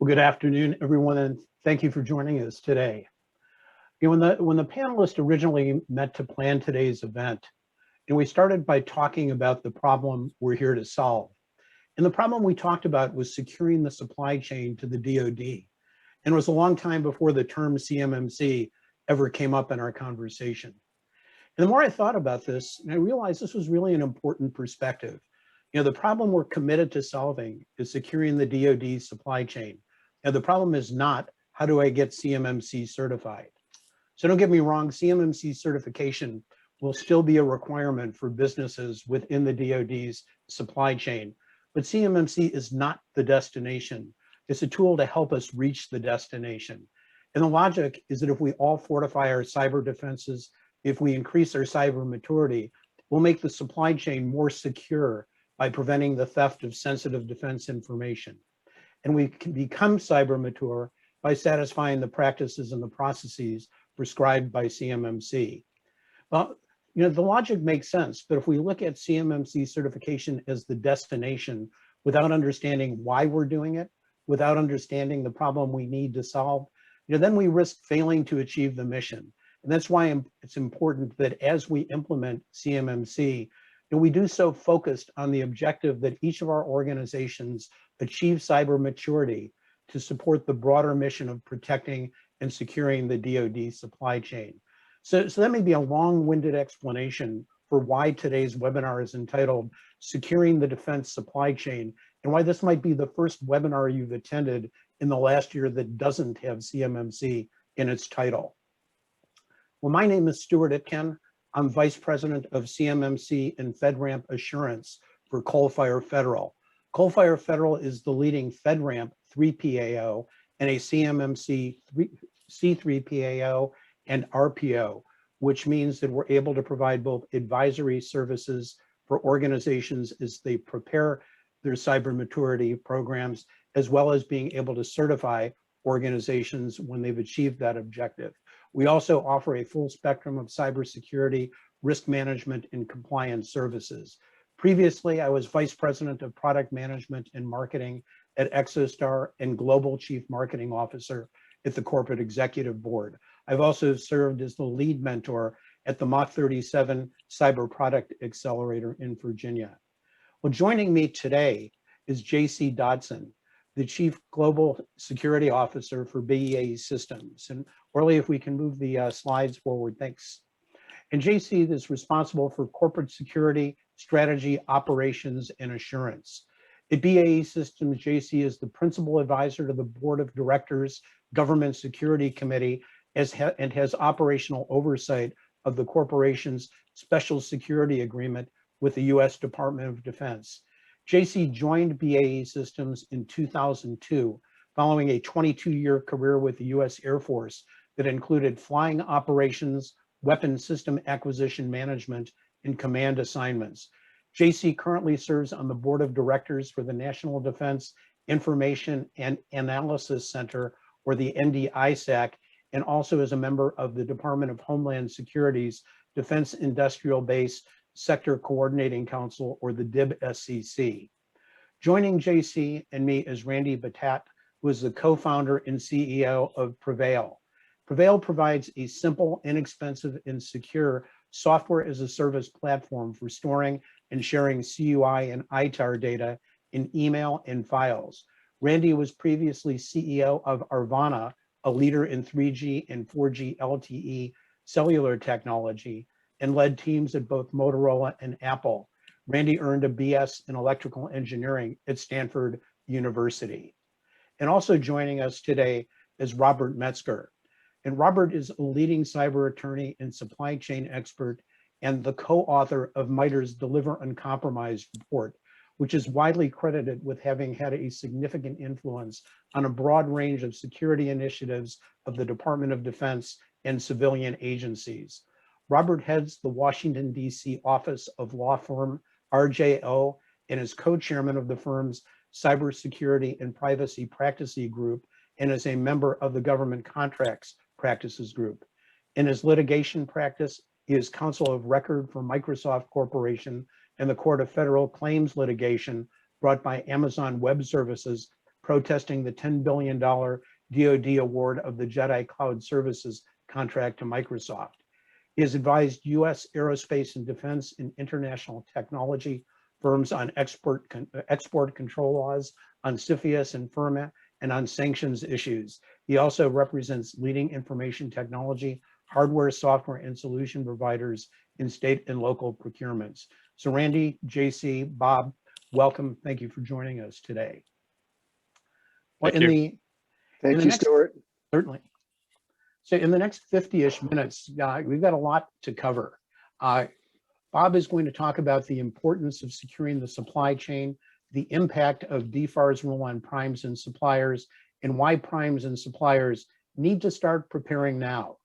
Good afternoon, everyone, and thank you for joining us today. When the panelists originally met to plan today's event, we started by talking about the problem we're here to solve. And the problem we talked about was securing the supply chain to the DoD. And it was a long time before the term CMMC ever came up in our conversation. And the more I thought about this, I realized this was really an important perspective. The problem we're committed to solving is securing the DoD supply chain. Now, the problem is not, how do I get CMMC certified? So don't get me wrong, CMMC certification will still be a requirement for businesses within the DoD's supply chain, but CMMC is not the destination. It's a tool to help us reach the destination. And the logic is that if we all fortify our cyber defenses, if we increase our cyber maturity, we'll make the supply chain more secure by preventing the theft of sensitive defense information. And we can become cyber mature by satisfying the practices and the processes prescribed by CMMC. Well, the logic makes sense, but if we look at CMMC certification as the destination without understanding why we're doing it, without understanding the problem we need to solve, then we risk failing to achieve the mission. And that's why it's important that as we implement CMMC, we do so focused on the objective that each of our organizations achieve cyber maturity to support the broader mission of protecting and securing the DoD supply chain. So that may be a long-winded explanation for why today's webinar is entitled Securing the Defense Supply Chain, and why this might be the first webinar you've attended in the last year that doesn't have CMMC in its title. Well, my name is Stuart Itkin. I'm Vice President of CMMC and FedRAMP Assurance for Coalfire Federal. Coalfire Federal is the leading FedRAMP 3PAO and a CMMC C3PAO and RPO, which means that we're able to provide both advisory services for organizations as they prepare their cyber maturity programs, as well as being able to certify organizations when they've achieved that objective. We also offer a full spectrum of cybersecurity, risk management, and compliance services. Previously, I was Vice President of Product Management and Marketing at ExoStar and Global Chief Marketing Officer at the Corporate Executive Board. I've also served as the lead mentor at the Mach 37 Cyber Product Accelerator in Virginia. Well, joining me today is JC Dodson, the Chief Global Security Officer for BAE Systems. And Orly, if we can move the slides forward, thanks. And JC is responsible for corporate security, strategy, operations, and assurance. At BAE Systems, JC is the principal advisor to the Board of Directors Government Security Committee and has operational oversight of the corporation's special security agreement with the U.S. Department of Defense. JC joined BAE Systems in 2002, following a 22-year career with the U.S. Air Force that included flying operations, weapon system acquisition management, and command assignments. JC currently serves on the board of directors for the National Defense Information and Analysis Center, or the NDISAC, and also is a member of the Department of Homeland Security's Defense Industrial Base Sector Coordinating Council, or the DIB-SCC. Joining JC and me is Randy Battat, who is the co-founder and CEO of PreVeil. PreVeil provides a simple, inexpensive, and secure software as a service platform for storing and sharing CUI and ITAR data in email and files. Randy was previously CEO of Arvana, a leader in 3G and 4G LTE cellular technology, and led teams at both Motorola and Apple. Randy earned a BS in electrical engineering at Stanford University. And also joining us today is Robert Metzger. And Robert is a leading cyber attorney and supply chain expert and the co-author of MITRE's Deliver Uncompromised report, which is widely credited with having had a significant influence on a broad range of security initiatives of the Department of Defense and civilian agencies. Robert heads the Washington, D.C. office of law firm RJO and is co-chairman of the firm's Cybersecurity and Privacy Practices Group and is a member of the Government Contracts Practices Group. In his litigation practice, he is counsel of record for Microsoft Corporation and the Court of Federal Claims litigation brought by Amazon Web Services protesting the $10 billion DoD award of the Jedi Cloud Services contract to Microsoft. He has advised U.S. aerospace and defense and international technology firms on export control laws, on CFIUS and FIRMA, and on sanctions issues. He also represents leading information technology, hardware, software, and solution providers in state and local procurements. So Randy, JC, Bob, welcome. Thank you for joining us today. Well, Thank you, Stuart. Certainly. So in the next 50-ish minutes, we've got a lot to cover. Bob is going to talk about the importance of securing the supply chain, the impact of DFAR's rule on primes and suppliers, and why primes and suppliers need to start preparing now.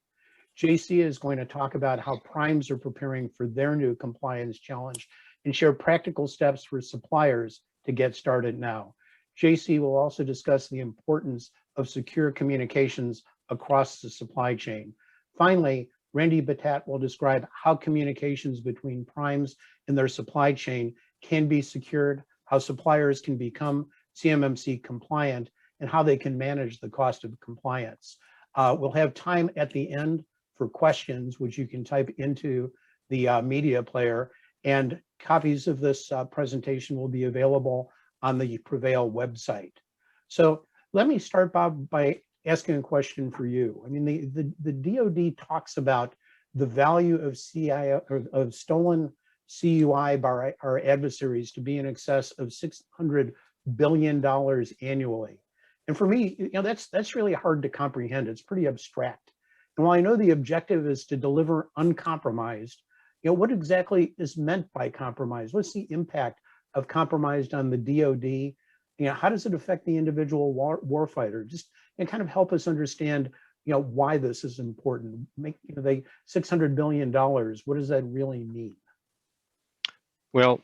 JC is going to talk about how primes are preparing for their new compliance challenge and share practical steps for suppliers to get started now. JC will also discuss the importance of secure communications across the supply chain. Finally, Randy Battat will describe how communications between primes and their supply chain can be secured, how suppliers can become CMMC compliant, and how they can manage the cost of compliance. We'll have time at the end for questions, which you can type into the media player, and copies of this presentation will be available on the PreVeil website. So let me start, Bob, by asking a question for you. I mean, the DoD talks about the value of stolen CUI by our adversaries to be in excess of $600 billion annually. And for me, that's really hard to comprehend. It's pretty abstract. And while I know the objective is to deliver uncompromised, what exactly is meant by compromise? What's the impact of compromised on the DoD? How does it affect the individual warfighter? Just kind of help us understand, why this is important. They $600 billion. What does that really mean? Well,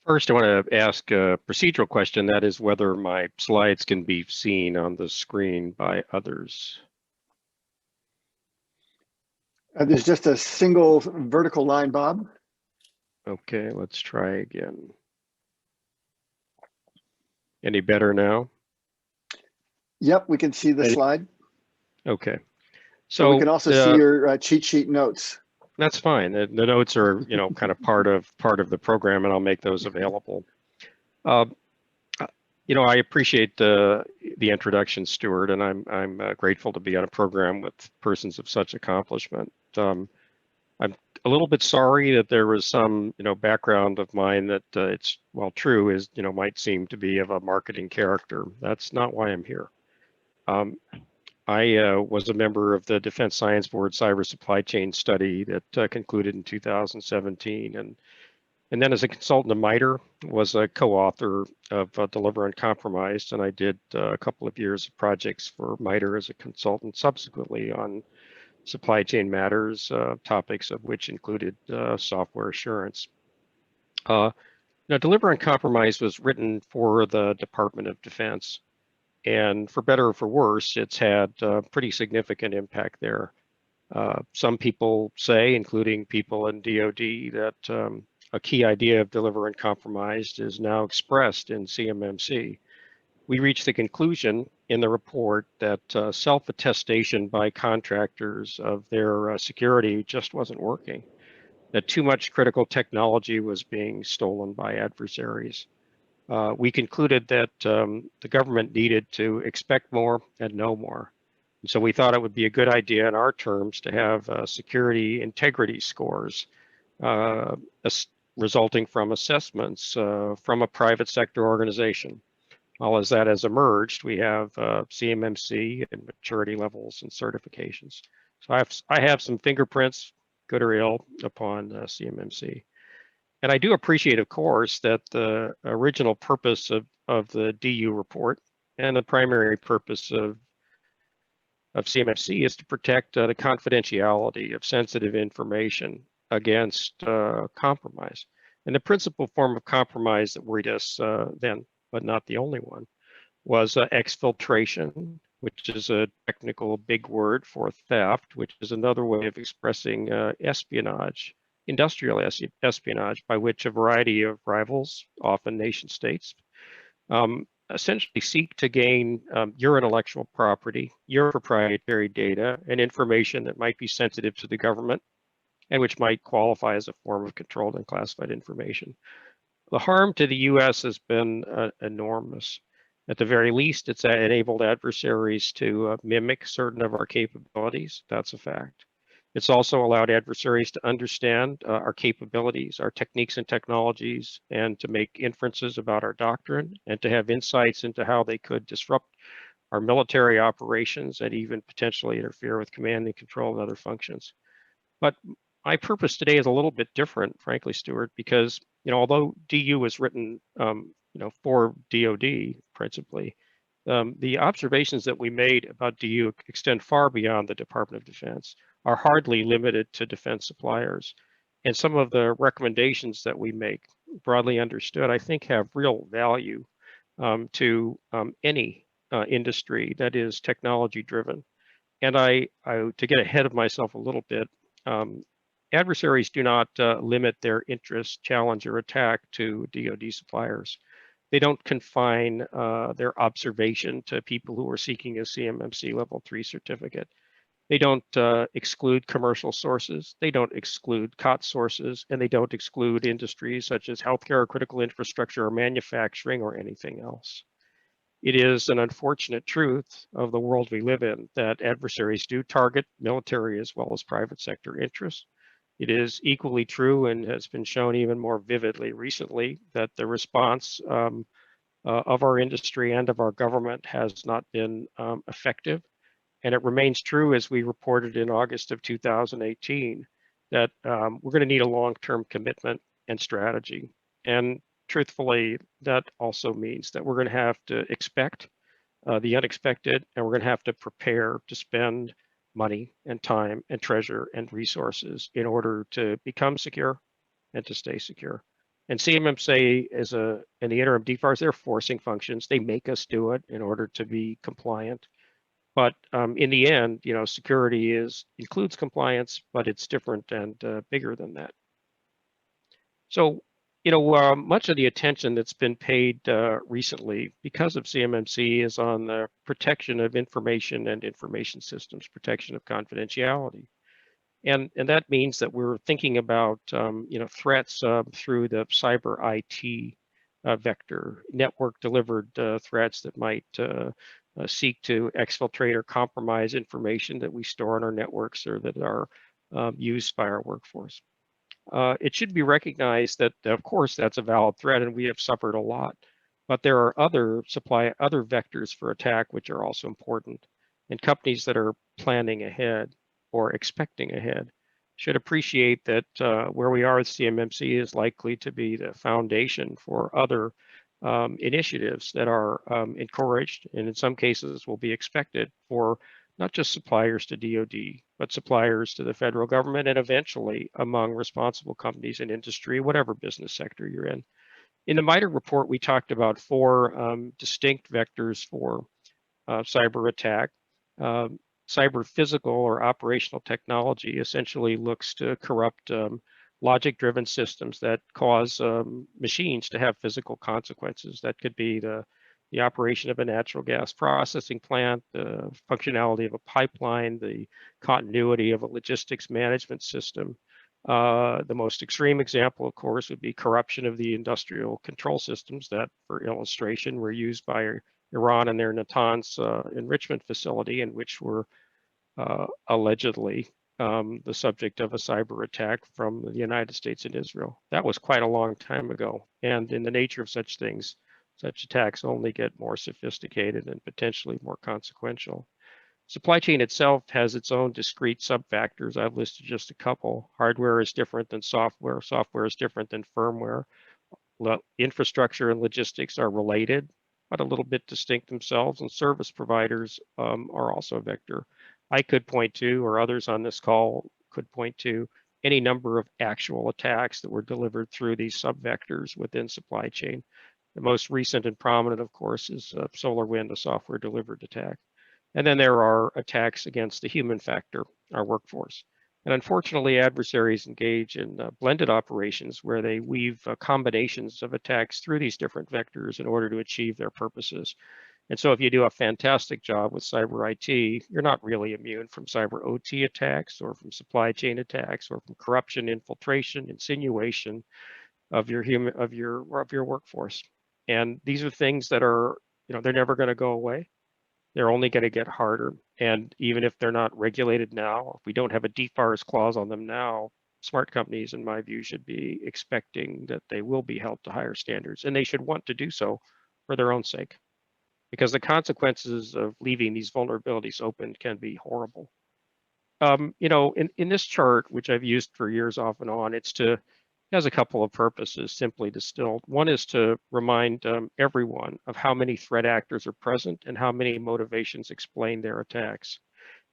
first I want to ask a procedural question. That is whether my slides can be seen on the screen by others. There's just a single vertical line, Bob. Okay, let's try again. Any better now? Yep, we can see the slide. Okay. So we can also see your cheat sheet notes. That's fine. The notes are, kind of part of the program, and I'll make those available. I appreciate the introduction, Stuart, and I'm grateful to be on a program with persons of such accomplishment. I'm a little bit sorry that there was some, background of mine that it's, while true, is, might seem to be of a marketing character. That's not why I'm here. I was a member of the Defense Science Board Cyber Supply Chain Study that concluded in 2017, and then as a consultant to MITRE, was a co-author of Deliver Uncompromised, and I did a couple of years of projects for MITRE as a consultant subsequently on supply chain matters, topics of which included software assurance. Now, Deliver Uncompromised was written for the Department of Defense, and for better or for worse, it's had pretty significant impact there. Some people say, including people in DoD, that a key idea of Deliver Uncompromised is now expressed in CMMC. We reached the conclusion in the report that self-attestation by contractors of their security just wasn't working, that too much critical technology was being stolen by adversaries. We concluded that the government needed to expect more and know more. And so we thought it would be a good idea in our terms to have security integrity scores resulting from assessments from a private sector organization. Well, as that has emerged, we have CMMC and maturity levels and certifications. So I have some fingerprints, good or ill, upon CMMC. And I do appreciate, of course, that the original purpose of the DU report and the primary purpose of CMMC is to protect the confidentiality of sensitive information against compromise. And the principal form of compromise that worried us then, but not the only one, was exfiltration, which is a technical big word for theft, which is another way of expressing espionage, industrial espionage, by which a variety of rivals, often nation states, essentially seek to gain your intellectual property, your proprietary data, and information that might be sensitive to the government and which might qualify as a form of controlled and classified information. The harm to the U.S. has been enormous. At the very least, it's enabled adversaries to mimic certain of our capabilities. That's a fact. It's also allowed adversaries to understand our capabilities, our techniques and technologies, and to make inferences about our doctrine and to have insights into how they could disrupt our military operations and even potentially interfere with command and control and other functions. But my purpose today is a little bit different, frankly, Stuart, because although DU was written for DoD principally, the observations that we made about DU extend far beyond the Department of Defense, are hardly limited to defense suppliers. And some of the recommendations that we make, broadly understood, I think have real value to any industry that is technology driven. And to get ahead of myself a little bit, adversaries do not limit their interest, challenge, or attack to DoD suppliers. They don't confine their observation to people who are seeking a CMMC Level 3 certificate. They don't exclude commercial sources. They don't exclude COT sources, and they don't exclude industries such as healthcare, or critical infrastructure, or manufacturing, or anything else. It is an unfortunate truth of the world we live in that adversaries do target military as well as private sector interests. It is equally true and has been shown even more vividly recently that the response of our industry and of our government has not been effective. And it remains true, as we reported in August of 2018, that we're going to need a long-term commitment and strategy. And truthfully, that also means that we're going to have to expect the unexpected, and we're going to have to prepare to spend money and time and treasure and resources in order to become secure and to stay secure. And CMMC and the interim DFARS, they're forcing functions. They make us do it in order to be compliant. But in the end, security includes compliance, but it's different and bigger than that. So, much of the attention that's been paid recently because of CMMC is on the protection of information and information systems, protection of confidentiality. And that means that we're thinking about, threats through the cyber IT vector, network delivered threats that might seek to exfiltrate or compromise information that we store on our networks or that are used by our workforce. It should be recognized that, of course, that's a valid threat and we have suffered a lot, but there are other vectors for attack which are also important. And companies that are planning ahead or expecting ahead should appreciate that where we are with CMMC is likely to be the foundation for other initiatives that are encouraged and in some cases will be expected for not just suppliers to DoD, but suppliers to the federal government and eventually among responsible companies in industry, whatever business sector you're in. In the MITRE report, we talked about 4 distinct vectors for cyber attack. Cyber physical or operational technology essentially looks to corrupt logic-driven systems that cause machines to have physical consequences. That could be the operation of a natural gas processing plant, the functionality of a pipeline, the continuity of a logistics management system. The most extreme example, of course, would be corruption of the industrial control systems that, for illustration, were used by Iran and their Natanz enrichment facility, in which were allegedly the subject of a cyber attack from the United States and Israel. That was quite a long time ago. And in the nature of such things, such attacks only get more sophisticated and potentially more consequential. Supply chain itself has its own discrete sub-factors. I've listed just a couple. Hardware is different than software. Software is different than firmware. Infrastructure and logistics are related, but a little bit distinct themselves, and service providers are also a vector. I could point to, or others on this call could point to, any number of actual attacks that were delivered through these sub-vectors within supply chain. The most recent and prominent, of course, is SolarWind, a software delivered attack. And then there are attacks against the human factor, our workforce. And unfortunately, adversaries engage in blended operations where they weave combinations of attacks through these different vectors in order to achieve their purposes. And so if you do a fantastic job with cyber IT, you're not really immune from cyber OT attacks or from supply chain attacks or from corruption, infiltration, insinuation of your workforce. And these are things that are, they're never going to go away. They're only going to get harder. And even if they're not regulated now, if we don't have a deforest clause on them now, smart companies, in my view, should be expecting that they will be held to higher standards, and they should want to do so for their own sake, because the consequences of leaving these vulnerabilities open can be horrible. In this chart, which I've used for years off and on, has a couple of purposes, simply distilled. One is to remind everyone of how many threat actors are present and how many motivations explain their attacks.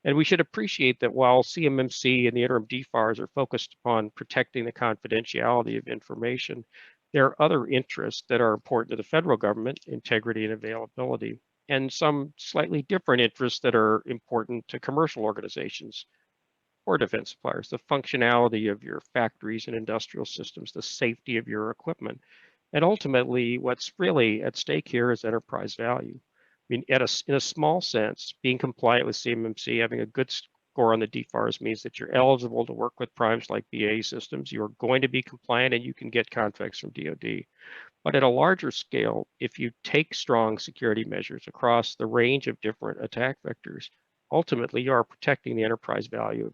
And we should appreciate that while CMMC and the interim DFARS are focused upon protecting the confidentiality of information, there are other interests that are important to the federal government, integrity and availability, and some slightly different interests that are important to commercial organizations or defense suppliers: the functionality of your factories and industrial systems, the safety of your equipment. And ultimately, what's really at stake here is enterprise value. I mean, in a small sense, being compliant with CMMC, having a good score on the DFARS means that you're eligible to work with primes like BAE Systems. You're going to be compliant and you can get contracts from DoD. But at a larger scale, if you take strong security measures across the range of different attack vectors, ultimately you are protecting the enterprise value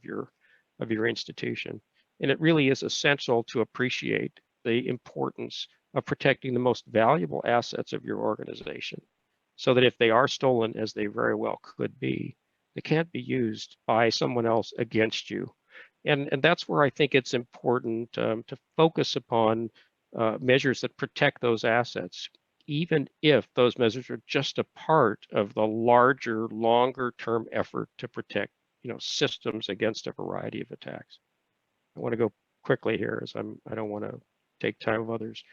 of your institution. And it really is essential to appreciate the importance of protecting the most valuable assets of your organization, so that if they are stolen, as they very well could be, they can't be used by someone else against you. And that's where I think it's important to focus upon measures that protect those assets, even if those measures are just a part of the larger, longer-term effort to protect, systems against a variety of attacks. I want to go quickly here, as I don't want to take time of others.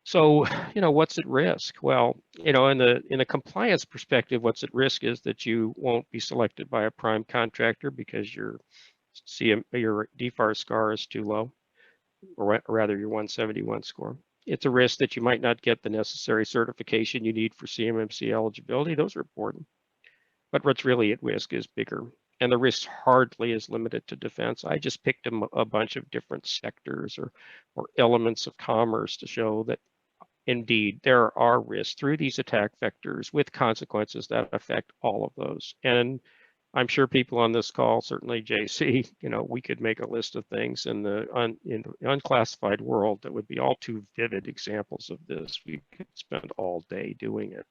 So, what's at risk? Well, in a compliance perspective, what's at risk is that you won't be selected by a prime contractor because your DFARS score is too low, or rather your 171 score. It's a risk that you might not get the necessary certification you need for CMMC eligibility. Those are important. But what's really at risk is bigger. And the risk hardly is limited to defense. I just picked a bunch of different sectors or elements of commerce to show that indeed there are risks through these attack vectors with consequences that affect all of those. And I'm sure people on this call, certainly JC, we could make a list of things in the unclassified world that would be all too vivid examples of this. We could spend all day doing it.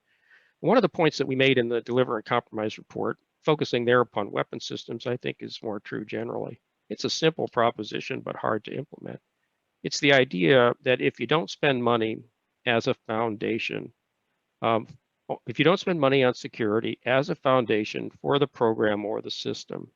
One of the points that we made in the Deliver and Compromise report, focusing there upon weapon systems, I think is more true generally. It's a simple proposition, but hard to implement. It's the idea that if you don't spend money as a foundation, if you don't spend money on security as a foundation for the program or the system,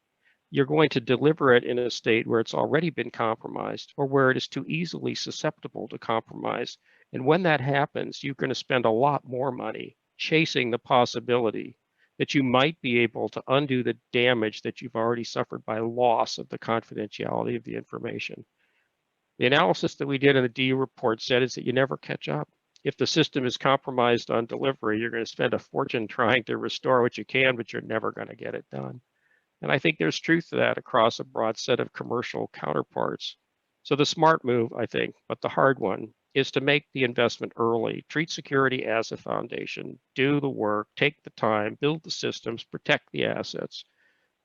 you're going to deliver it in a state where it's already been compromised or where it is too easily susceptible to compromise. And when that happens, you're going to spend a lot more money chasing the possibility that you might be able to undo the damage that you've already suffered by loss of the confidentiality of the information. The analysis that we did in the DU report said is that you never catch up. If the system is compromised on delivery, you're going to spend a fortune trying to restore what you can, but you're never going to get it done. And I think there's truth to that across a broad set of commercial counterparts. So the smart move, I think, but the hard one, is to make the investment early, treat security as a foundation, do the work, take the time, build the systems, protect the assets,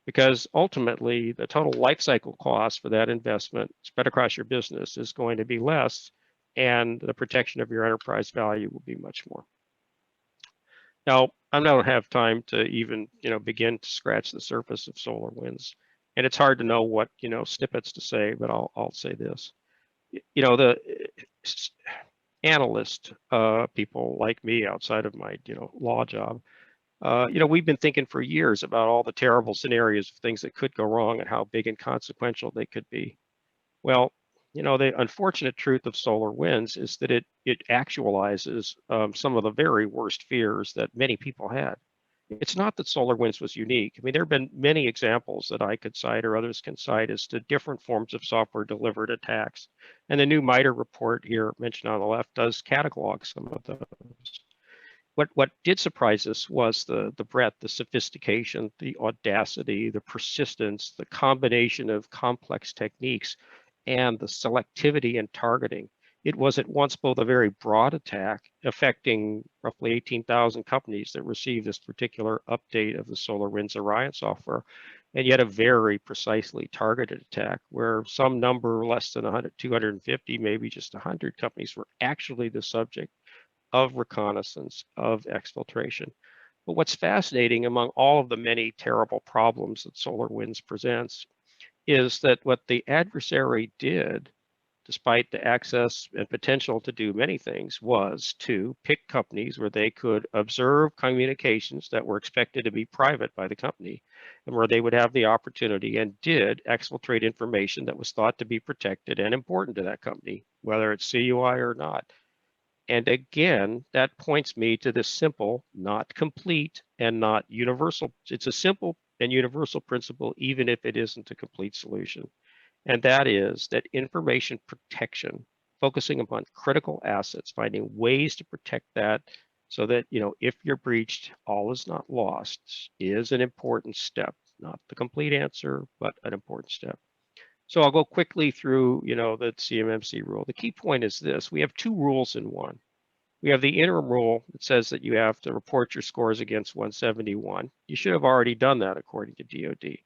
because ultimately the total life cycle cost for that investment spread across your business is going to be less, and the protection of your enterprise value will be much more. Now, I don't have time to even, begin to scratch the surface of SolarWinds, and it's hard to know what, snippets to say, but I'll say this. The analyst people like me outside of my, law job, we've been thinking for years about all the terrible scenarios of things that could go wrong and how big and consequential they could be. Well, the unfortunate truth of SolarWinds is that it actualizes some of the very worst fears that many people had. It's not that SolarWinds was unique. I mean, there have been many examples that I could cite or others can cite as to different forms of software delivered attacks. And the new MITRE report here mentioned on the left does catalog some of those. What did surprise us was the breadth, the sophistication, the audacity, the persistence, the combination of complex techniques, and the selectivity and targeting. It was at once both a very broad attack affecting roughly 18,000 companies that received this particular update of the SolarWinds Orion software, and yet a very precisely targeted attack where some number less than 100, 250, maybe just 100 companies were actually the subject of reconnaissance, of exfiltration. But what's fascinating among all of the many terrible problems that SolarWinds presents is that what the adversary did, despite the access and potential to do many things, was to pick companies where they could observe communications that were expected to be private by the company, and where they would have the opportunity and did exfiltrate information that was thought to be protected and important to that company, whether it's CUI or not. And again, that points me to this simple, not complete, and not universal. It's a simple and universal principle, even if it isn't a complete solution. And that is that information protection, focusing upon critical assets, finding ways to protect that so that, if you're breached, all is not lost, is an important step. Not the complete answer, but an important step. So I'll go quickly through, the CMMC rule. The key point is this: we have two rules in one. We have the interim rule that says that you have to report your scores against 171. You should have already done that according to DoD.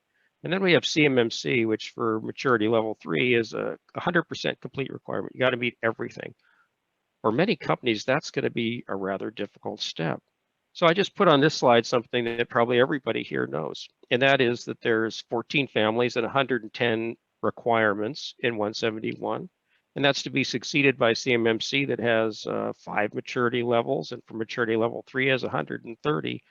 And then we have CMMC, which for maturity level 3 is a 100% complete requirement. You got to meet everything. For many companies, that's going to be a rather difficult step. So I just put on this slide something that probably everybody here knows, and that is that there's 14 families and 110 requirements in 171. And that's to be succeeded by CMMC that has 5 maturity levels, and for maturity level 3 has 130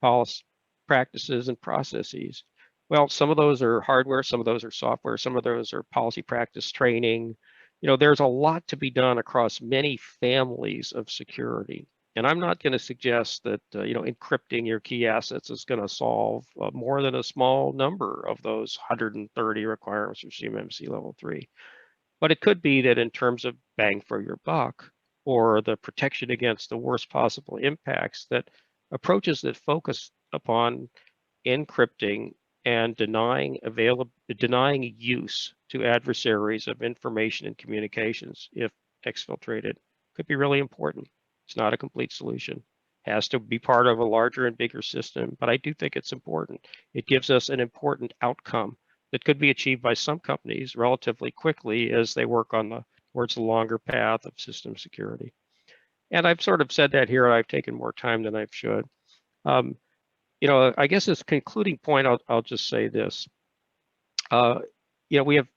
policy practices and processes. Well, some of those are hardware, some of those are software, some of those are policy practice training. There's a lot to be done across many families of security. And I'm not going to suggest that encrypting your key assets is going to solve more than a small number of those 130 requirements for CMMC level 3. But it could be that in terms of bang for your buck, or the protection against the worst possible impacts, that approaches that focus upon encrypting and denying use to adversaries of information and communications, if exfiltrated, could be really important. It's not a complete solution. It has to be part of a larger and bigger system, but I do think it's important. It gives us an important outcome that could be achieved by some companies relatively quickly as they work on towards the longer path of system security. And I've sort of said that here, and I've taken more time than I should. I guess as a concluding point, I'll just say this. We have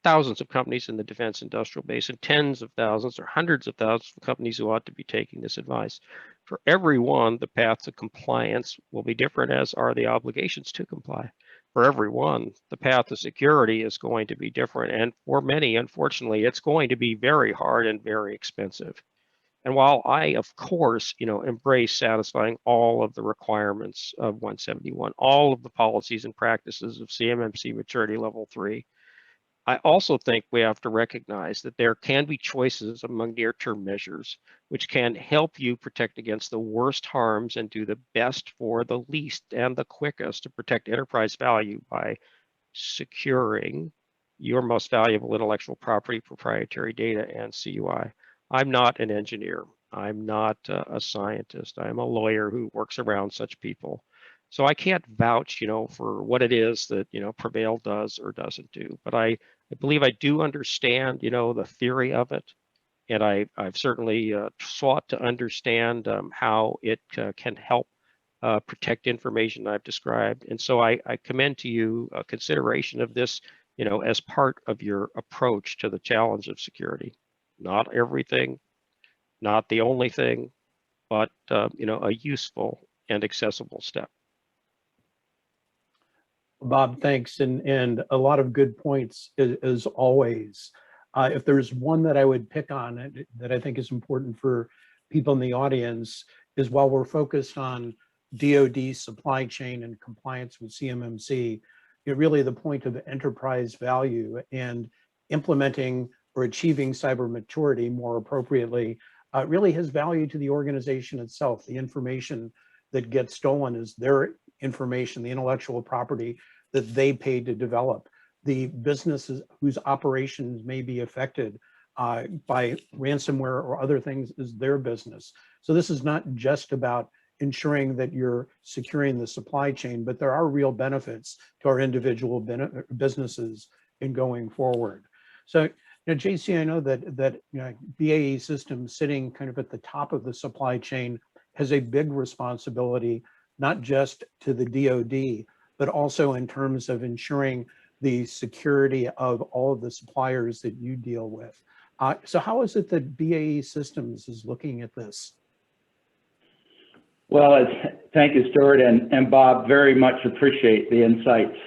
thousands of companies in the defense industrial base, and tens of thousands or hundreds of thousands of companies who ought to be taking this advice. For every one, the path to compliance will be different, as are the obligations to comply. For everyone, the path to security is going to be different. And for many, unfortunately, it's going to be very hard and very expensive. And while I, of course, embrace satisfying all of the requirements of 171, all of the policies and practices of CMMC maturity level 3, I also think we have to recognize that there can be choices among near-term measures which can help you protect against the worst harms and do the best for the least and the quickest to protect enterprise value by securing your most valuable intellectual property, proprietary data, and CUI. I'm not an engineer. I'm not a scientist. I'm a lawyer who works around such people. So I can't vouch, for what it is that, PreVeil does or doesn't do. But I believe I do understand, the theory of it. And I've certainly sought to understand how it can help protect information I've described. And so I commend to you a consideration of this, as part of your approach to the challenge of security. Not everything, not the only thing, but a useful and accessible step. Bob, thanks, and a lot of good points as always. If there's one that I would pick on that I think is important for people in the audience, is while we're focused on DoD supply chain and compliance with CMMC, really the point of enterprise value and implementing or achieving cyber maturity more appropriately really has value to the organization itself. The information that gets stolen is their information, the intellectual property that they paid to develop. The businesses whose operations may be affected by ransomware or other things is their business. So this is not just about ensuring that you're securing the supply chain, but there are real benefits to our individual businesses in going forward. So, JC, I know that BAE Systems, sitting kind of at the top of the supply chain, has a big responsibility, not just to the DoD, but also in terms of ensuring the security of all of the suppliers that you deal with. So how is it that BAE Systems is looking at this? Well, thank you, Stuart, and Bob, very much appreciate the insights.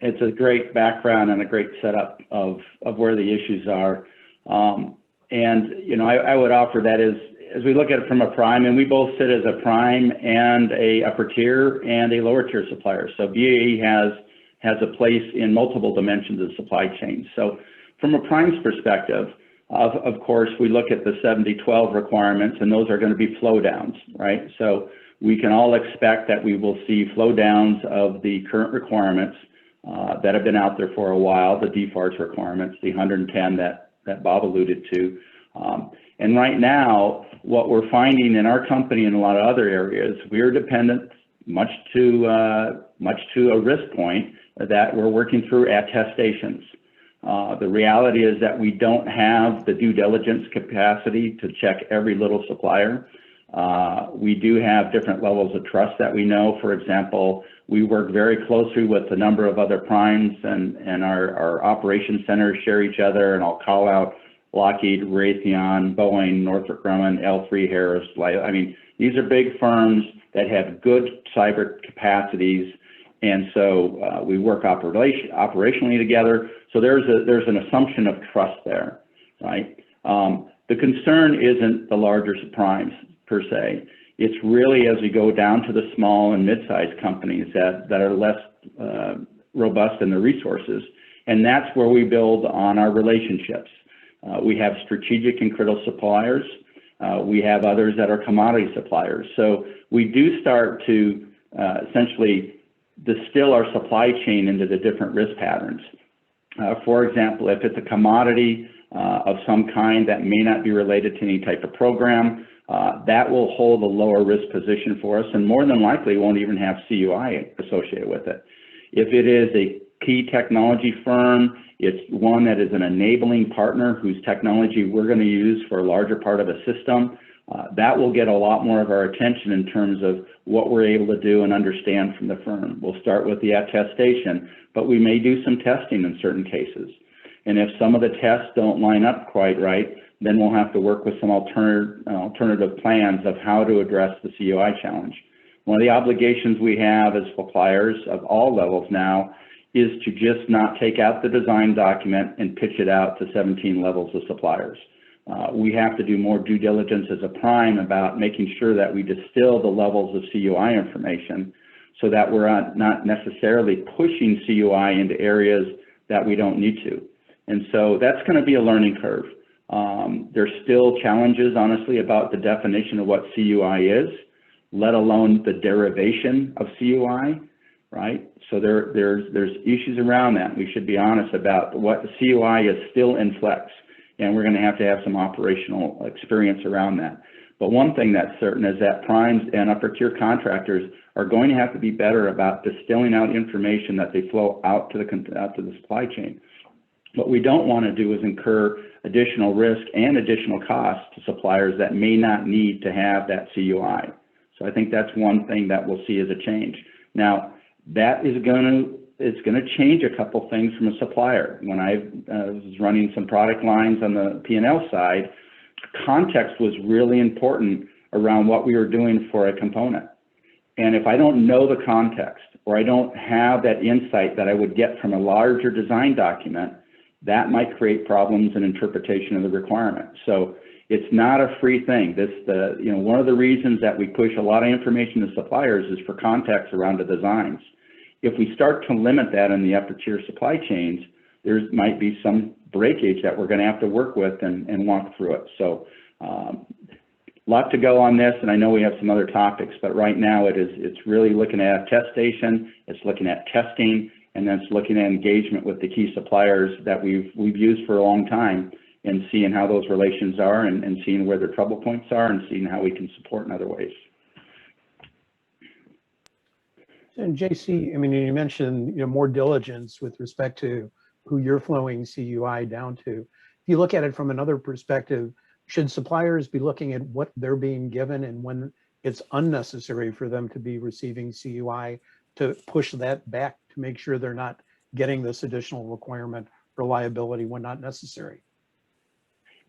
It's a great background and a great setup of where the issues are. And, I would offer that as we look at it from a prime, and we both sit as a prime and a upper tier and a lower tier supplier. So BAE has a place in multiple dimensions of supply chain. So from a prime's perspective, of course, we look at the 7012 requirements, and those are going to be flow downs, right? So we can all expect that we will see flow downs of the current requirements that have been out there for a while, the DFARS requirements, the 110 that Bob alluded to. And right now, what we're finding in our company and a lot of other areas, we are dependent much to a risk point that we're working through attestations. The reality is that we don't have the due diligence capacity to check every little supplier. We do have different levels of trust that we know. For example, we work very closely with a number of other primes, and our operations centers share each other, and I'll call out Lockheed, Raytheon, Boeing, Northrop Grumman, L3 Harris. I mean, these are big firms that have good cyber capacities, and so we work operationally together. So there's an assumption of trust there, right? The concern isn't the larger primes per se. It's really as we go down to the small and mid-sized companies that are less robust in their resources, and that's where we build on our relationships. We have strategic and critical suppliers. We have others that are commodity suppliers. So we do start to essentially distill our supply chain into the different risk patterns. For example, if it's a commodity of some kind that may not be related to any type of program, that will hold a lower risk position for us, and more than likely won't even have CUI associated with it. If it is a key technology firm, it's one that is an enabling partner whose technology we're going to use for a larger part of a system. That will get a lot more of our attention in terms of what we're able to do and understand from the firm. We'll start with the attestation, but we may do some testing in certain cases. And if some of the tests don't line up quite right, then we'll have to work with some alternative plans of how to address the CUI challenge. One of the obligations we have as suppliers of all levels now is to just not take out the design document and pitch it out to 17 levels of suppliers. We have to do more due diligence as a prime about making sure that we distill the levels of CUI information so that we're not necessarily pushing CUI into areas that we don't need to. And so that's going to be a learning curve. There's still challenges, honestly, about the definition of what CUI is, let alone the derivation of CUI, right? So there's issues around that. We should be honest about what the CUI is still in flex, and we're going to have some operational experience around that. But one thing that's certain is that primes and upper tier contractors are going to have to be better about distilling out information that they flow out to the supply chain. What we don't want to do is incur additional risk and additional costs to suppliers that may not need to have that CUI. So I think that's one thing that we'll see as a change. Now, that is going to change a couple things from a supplier. When I was running some product lines on the P&L side, context was really important around what we were doing for a component. And if I don't know the context, or I don't have that insight that I would get from a larger design document, that might create problems in interpretation of the requirement. So It's not a free thing. One of the reasons that we push a lot of information to suppliers is for context around the designs. If we start to limit that in the upper tier supply chains, there might be some breakage that we're going to have to work with and walk through it. So lot to go on this, and I know we have some other topics, but right now it's really looking at test station, it's looking at testing, and then it's looking at engagement with the key suppliers that we've used for a long time, and seeing how those relations are, and seeing where their trouble points are, and seeing how we can support in other ways. And JC, I mean, you mentioned more diligence with respect to who you're flowing CUI down to. If you look at it from another perspective, should suppliers be looking at what they're being given and when it's unnecessary for them to be receiving CUI to push that back to make sure they're not getting this additional requirement reliability when not necessary?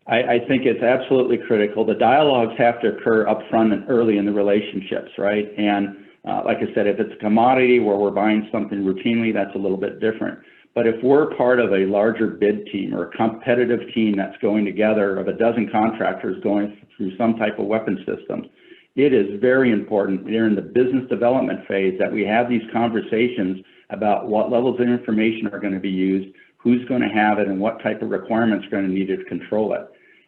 I think it's absolutely critical. The dialogues have to occur upfront and early in the relationships, right? And like I said, if it's a commodity where we're buying something routinely, that's a little bit different. But if we're part of a larger bid team or a competitive team that's going together of a dozen contractors going through some type of weapon system, it is very important during the business development phase that we have these conversations about what levels of information are going to be used, who's going to have it, and what type of requirements are going to need to control it.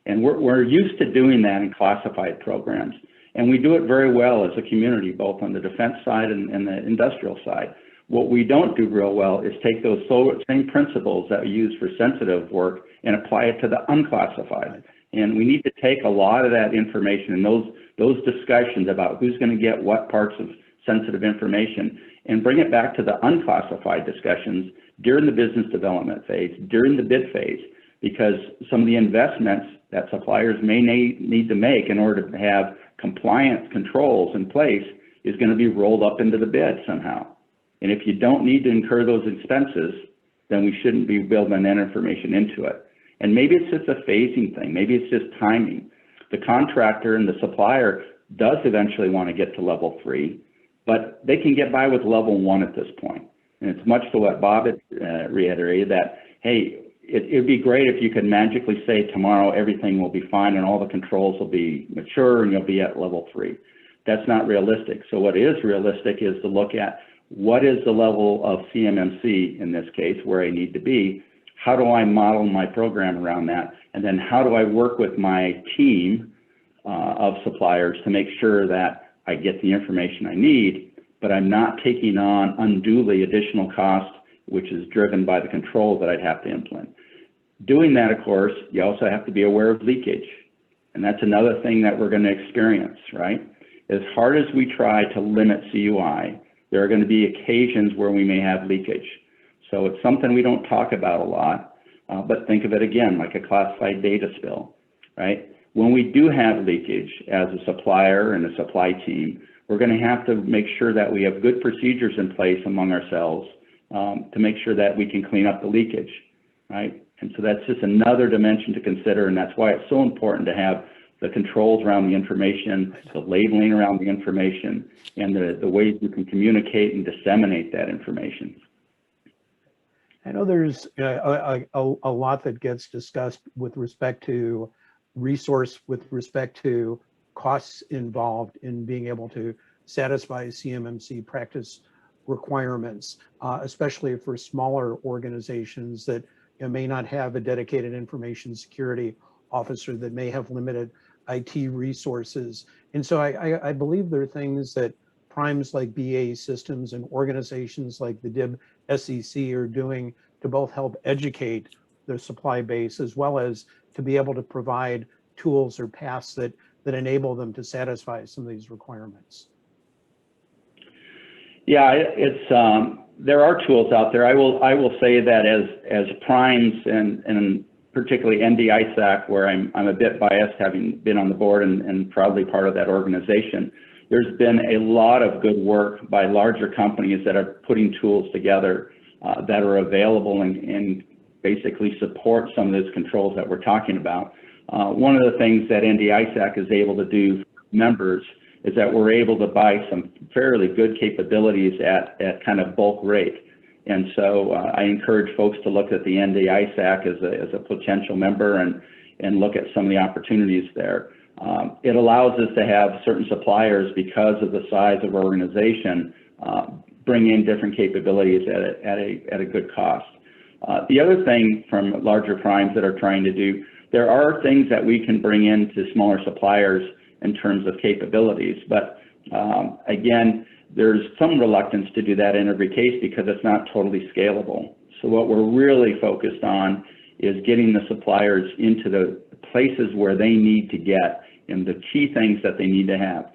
And we're used to doing that in classified programs. And we do it very well as a community, both on the defense side and the industrial side. What we don't do real well is take those same principles that we use for sensitive work and apply it to the unclassified. And we need to take a lot of that information and those discussions about who's going to get what parts of sensitive information and bring it back to the unclassified discussions during the business development phase, during the bid phase, because some of the investments that suppliers may need to make in order to have compliance controls in place is going to be rolled up into the bid somehow. And if you don't need to incur those expenses, then we shouldn't be building that information into it. And maybe it's just a phasing thing. Maybe it's just timing. The contractor and the supplier does eventually want to get to level 3, but they can get by with level 1 at this point. And it's much to what Bob had reiterated that, hey, it'd be great if you could magically say tomorrow everything will be fine and all the controls will be mature and you'll be at level 3. That's not realistic. So what is realistic is to look at what is the level of CMMC in this case where I need to be, how do I model my program around that, and then how do I work with my team of suppliers to make sure that I get the information I need, but I'm not taking on unduly additional cost, which is driven by the controls that I'd have to implement. Doing that, of course, you also have to be aware of leakage. And that's another thing that we're going to experience, right? As hard as we try to limit CUI, there are going to be occasions where we may have leakage. So it's something we don't talk about a lot, but think of it again like a classified data spill, right? When we do have leakage as a supplier and a supply team, we're going to have to make sure that we have good procedures in place among ourselves to make sure that we can clean up the leakage, right? And so that's just another dimension to consider, and that's why it's so important to have the controls around the information, the labeling around the information, and the ways you can communicate and disseminate that information. I know there's a lot that gets discussed with respect to resource, with respect to costs involved in being able to satisfy CMMC practice requirements, especially for smaller organizations that may not have a dedicated information security officer, that may have limited IT resources. And so I believe there are things that primes like BAE Systems and organizations like the DIB SEC are doing to both help educate their supply base as well as to be able to provide tools or paths that enable them to satisfy some of these requirements. Yeah, it's there are tools out there. I will say that as primes and particularly NDISAC, where I'm a bit biased, having been on the board and proudly part of that organization, there's been a lot of good work by larger companies that are putting tools together that are available and basically support some of those controls that we're talking about. One of the things that NDISAC is able to do for members is that we're able to buy some fairly good capabilities at kind of bulk rate. And so I encourage folks to look at the NDISAC as a potential member and look at some of the opportunities there. It allows us to have certain suppliers, because of the size of our organization, bring in different capabilities at a good cost. The other thing from larger primes that are trying to do, there are things that we can bring into smaller suppliers in terms of capabilities, but again, there's some reluctance to do that in every case because it's not totally scalable. So what we're really focused on is getting the suppliers into the places where they need to get and the key things that they need to have.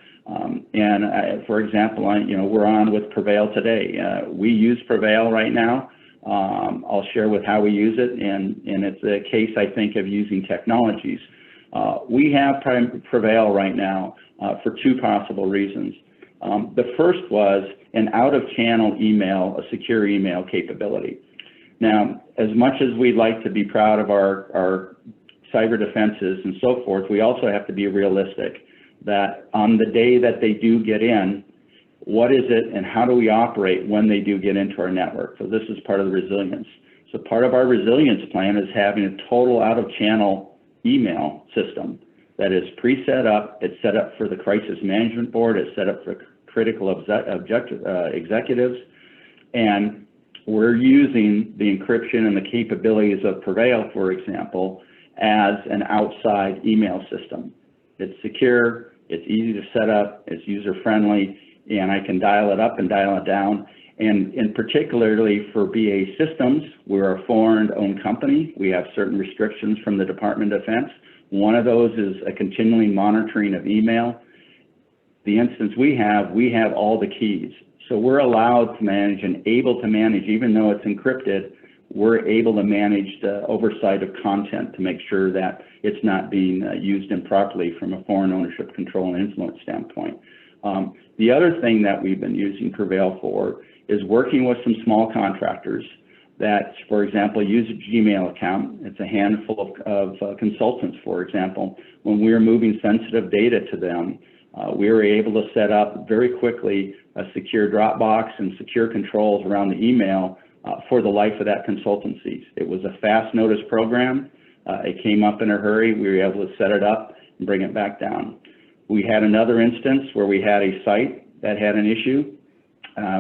For example, we're on with PreVeil today. We use PreVeil right now. I'll share with how we use it, and it's a case, I think, of using technologies. We have PreVeil right now for two possible reasons. The first was an out-of-channel email, a secure email capability. Now, as much as we'd like to be proud of our cyber defenses and so forth, we also have to be realistic that on the day that they do get in, what is it and how do we operate when they do get into our network? So this is part of the resilience. So part of our resilience plan is having a total out-of-channel email system that is pre-set up. It's set up for the crisis management board. It's set up for critical executives. And we're using the encryption and the capabilities of PreVeil, for example, as an outside email system. It's secure, it's easy to set up, it's user-friendly, and I can dial it up and dial it down. And particularly for BAE Systems, we're a foreign-owned company. We have certain restrictions from the Department of Defense. One of those is a continually monitoring of email. The instance we have all the keys. So we're allowed to manage and able to manage, even though it's encrypted, we're able to manage the oversight of content to make sure that it's not being used improperly from a foreign ownership, control, and influence standpoint. The other thing that we've been using PreVeil for is working with some small contractors that, for example, use a Gmail account. It's a handful of consultants, for example. When we were moving sensitive data to them, we were able to set up very quickly a secure Dropbox and secure controls around the email for the life of that consultancy. It was a fast notice program. It came up in a hurry. We were able to set it up and bring it back down. We had another instance where we had a site that had an issue.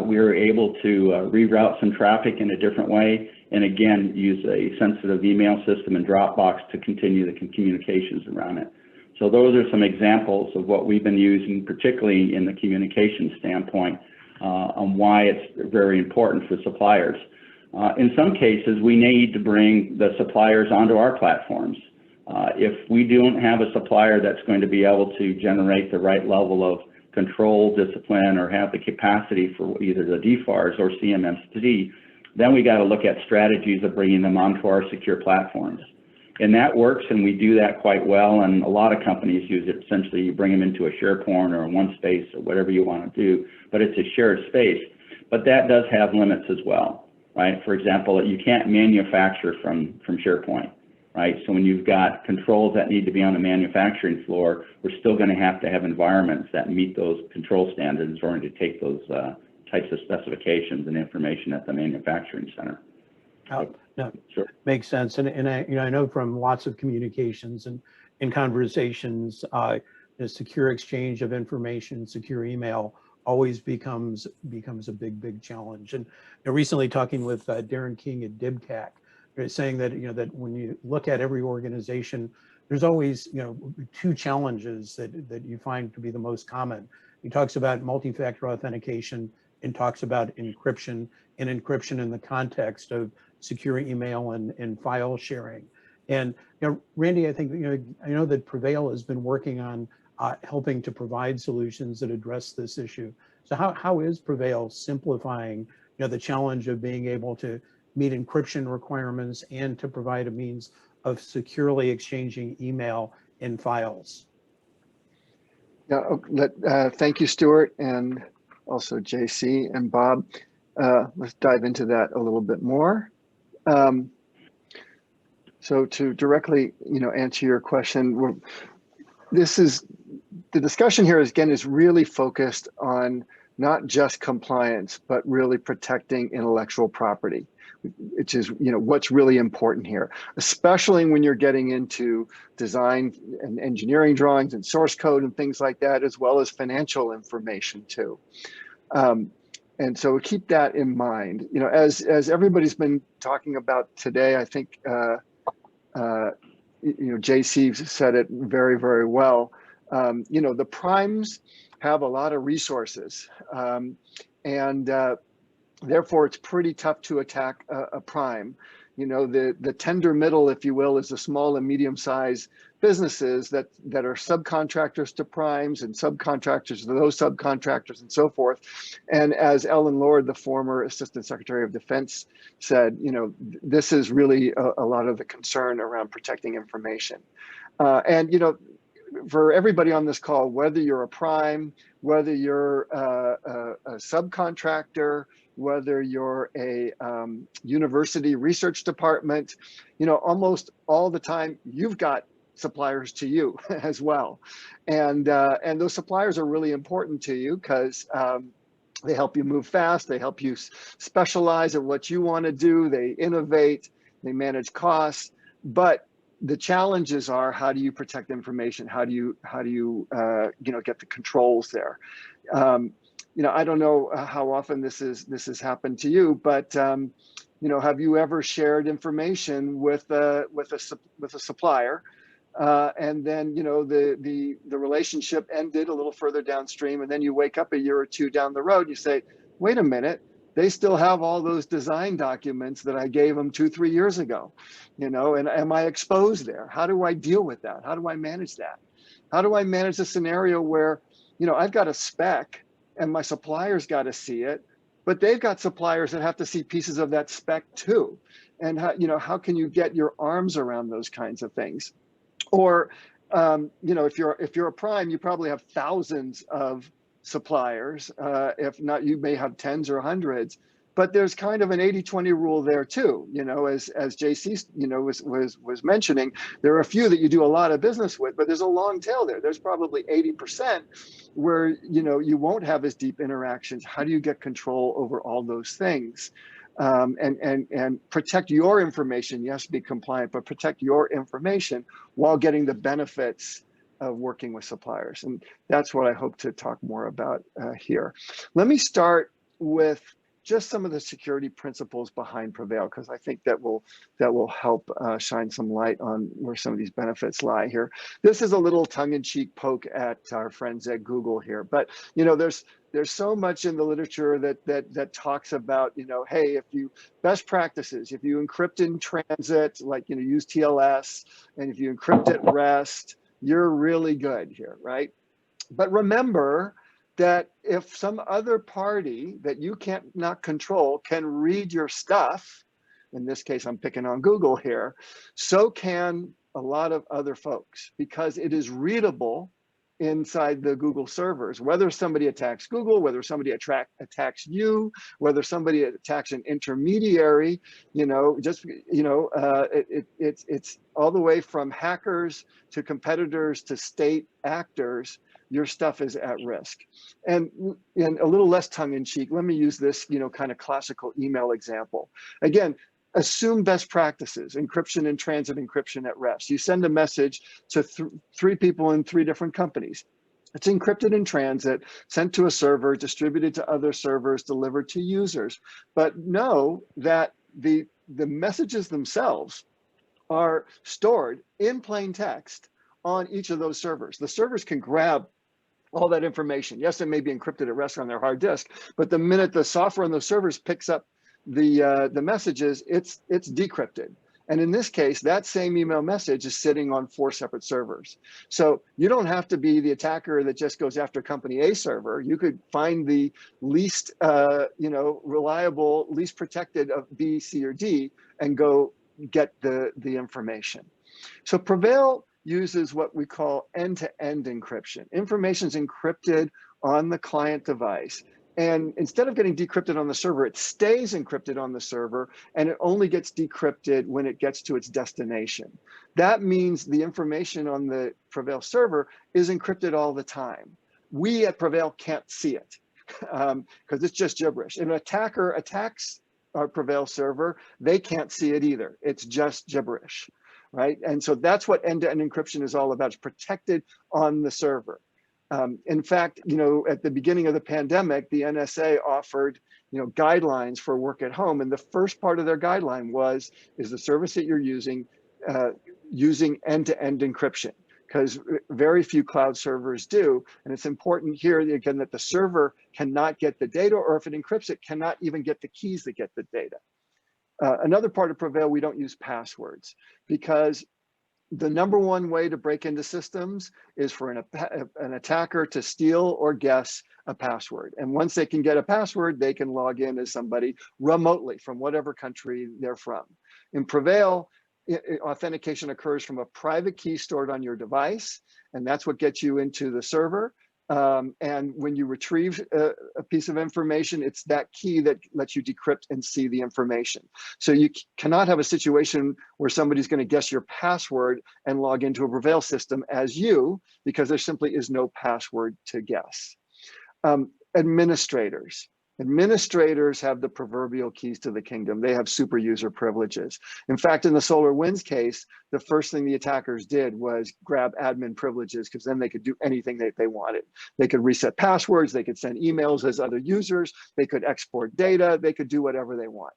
We were able to reroute some traffic in a different way, and again, use a sensitive email system and Dropbox to continue the communications around it. So those are some examples of what we've been using, particularly in the communication standpoint, on why it's very important for suppliers. In some cases, we need to bring the suppliers onto our platforms. If we don't have a supplier that's going to be able to generate the right level of control, discipline, or have the capacity for either the DFARS or CMMC, then we got to look at strategies of bringing them onto our secure platforms. And that works, and we do that quite well, and a lot of companies use it. Essentially, you bring them into a SharePoint or one space or whatever you want to do, but it's a shared space. But that does have limits as well, right? For example, you can't manufacture from SharePoint, right? So when you've got controls that need to be on the manufacturing floor, we're still going to have environments that meet those control standards in order to take those types of specifications and information at the manufacturing center. No, sure. Makes sense. And I know from lots of communications and conversations, the secure exchange of information, secure email always becomes a big challenge. And recently talking with Darren King at DIBCAC, saying that that when you look at every organization, there's always two challenges that you find to be the most common. He talks about multi-factor authentication and talks about encryption, and encryption in the context of secure email and file sharing. And Randy, I think I know that PreVeil has been working on helping to provide solutions that address this issue. So how is PreVeil simplifying the challenge of being able to meet encryption requirements and to provide a means of securely exchanging email and files? Yeah, thank you, Stuart, and also JC and Bob. Let's dive into that a little bit more. So to directly, answer your question, the discussion here is really focused on not just compliance, but really protecting intellectual property, which is, what's really important here, especially when you're getting into design and engineering drawings and source code and things like that, as well as financial information too. And so keep that in mind. As everybody's been talking about today, I think JC said it very, very well. The primes have a lot of resources, and therefore it's pretty tough to attack a prime. The tender middle, if you will, is the small and medium-sized businesses that are subcontractors to primes and subcontractors to those subcontractors and so forth. And as Ellen Lord, the former Assistant Secretary of Defense, said, this is really a lot of the concern around protecting information. And for everybody on this call, whether you're a prime, whether you're a subcontractor, whether you're a university research department, almost all the time you've got suppliers to you as well. And those suppliers are really important to you because they help you move fast, they help you specialize in what you want to do, they innovate, they manage costs. But the challenges are, how do you protect information? How do you get the controls there? I don't know how often this has happened to you, but have you ever shared information with a supplier, and then the relationship ended a little further downstream, and then you wake up a year or two down the road, and you say, wait a minute, they still have all those design documents that I gave them 2-3 years ago, and am I exposed there? How do I deal with that? How do I manage that? How do I manage a scenario where, I've got a spec and my supplier's got to see it, but they've got suppliers that have to see pieces of that spec too. And how can you get your arms around those kinds of things? Or, if you're a prime, you probably have thousands of suppliers. If not, you may have tens or hundreds. But there's kind of an 80-20 rule there too. As JC was mentioning, there are a few that you do a lot of business with, but there's a long tail there. There's probably 80% where you won't have as deep interactions. How do you get control over all those things? And protect your information? Yes, be compliant, but protect your information while getting the benefits of working with suppliers. And that's what I hope to talk more about here. Let me start with just some of the security principles behind PreVeil, because I think that will help shine some light on where some of these benefits lie here. This is a little tongue-in-cheek poke at our friends at Google here, but there's so much in the literature that talks about, hey, if you best practices, if you encrypt in transit, like use TLS, and if you encrypt at rest, you're really good here, right? But remember that if some other party that you not control can read your stuff, in this case, I'm picking on Google here, so can a lot of other folks, because it is readable inside the Google servers. Whether somebody attacks Google, whether somebody attacks you, whether somebody attacks an intermediary, it's all the way from hackers to competitors to state actors. Your stuff is at risk. And a little less tongue-in-cheek, let me use this, kind of classical email example. Again, assume best practices, encryption in transit, encryption at rest. You send a message to 3 people in 3 different companies. It's encrypted in transit, sent to a server, distributed to other servers, delivered to users. But know that the messages themselves are stored in plain text on each of those servers. The servers can grab all that information. Yes, it may be encrypted at rest on their hard disk, but the minute the software on those servers picks up the messages, it's decrypted. And in this case, that same email message is sitting on 4 separate servers. So you don't have to be the attacker that just goes after company A server. You could find the least reliable, least protected of B, C, or D and go get the information. So PreVeil uses what we call end-to-end encryption. Information is encrypted on the client device. And instead of getting decrypted on the server, it stays encrypted on the server, and it only gets decrypted when it gets to its destination. That means the information on the PreVeil server is encrypted all the time. We at PreVeil can't see it. because it's just gibberish. If an attacker attacks our PreVeil server, they can't see it either. It's just gibberish, right? And so that's what end-to-end encryption is all about. It's protected on the server. In fact, at the beginning of the pandemic, the NSA offered, guidelines for work at home. And the first part of their guideline is the service that you're using end-to-end encryption, because very few cloud servers do. And it's important here, again, that the server cannot get the data, or if it encrypts it, cannot even get the keys that get the data. Another part of PreVeil, we don't use passwords, because the #1 way to break into systems is for an attacker to steal or guess a password. And once they can get a password, they can log in as somebody remotely from whatever country they're from. In PreVeil, authentication occurs from a private key stored on your device, and that's what gets you into the server. And when you retrieve a piece of information, it's that key that lets you decrypt and see the information. So you cannot have a situation where somebody's going to guess your password and log into a PreVeil system as you, because there simply is no password to guess. Administrators have the proverbial keys to the kingdom. They have super user privileges. In fact, in the SolarWinds case, the first thing the attackers did was grab admin privileges, because then they could do anything that they wanted. They could reset passwords, they could send emails as other users, they could export data, they could do whatever they want.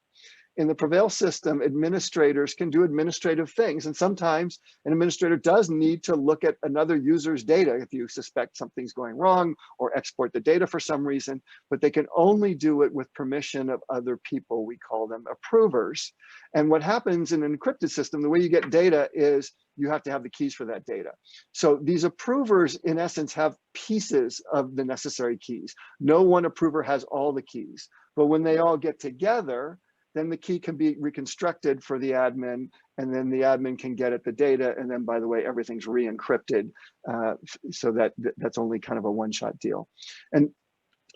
In the PreVeil system, administrators can do administrative things. And sometimes an administrator does need to look at another user's data if you suspect something's going wrong, or export the data for some reason, but they can only do it with permission of other people. We call them approvers. And what happens in an encrypted system, the way you get data is you have to have the keys for that data. So these approvers, in essence, have pieces of the necessary keys. No one approver has all the keys, but when they all get together, then the key can be reconstructed for the admin, and then the admin can get at the data. And then, by the way, everything's re-encrypted, so that's only kind of a one-shot deal. And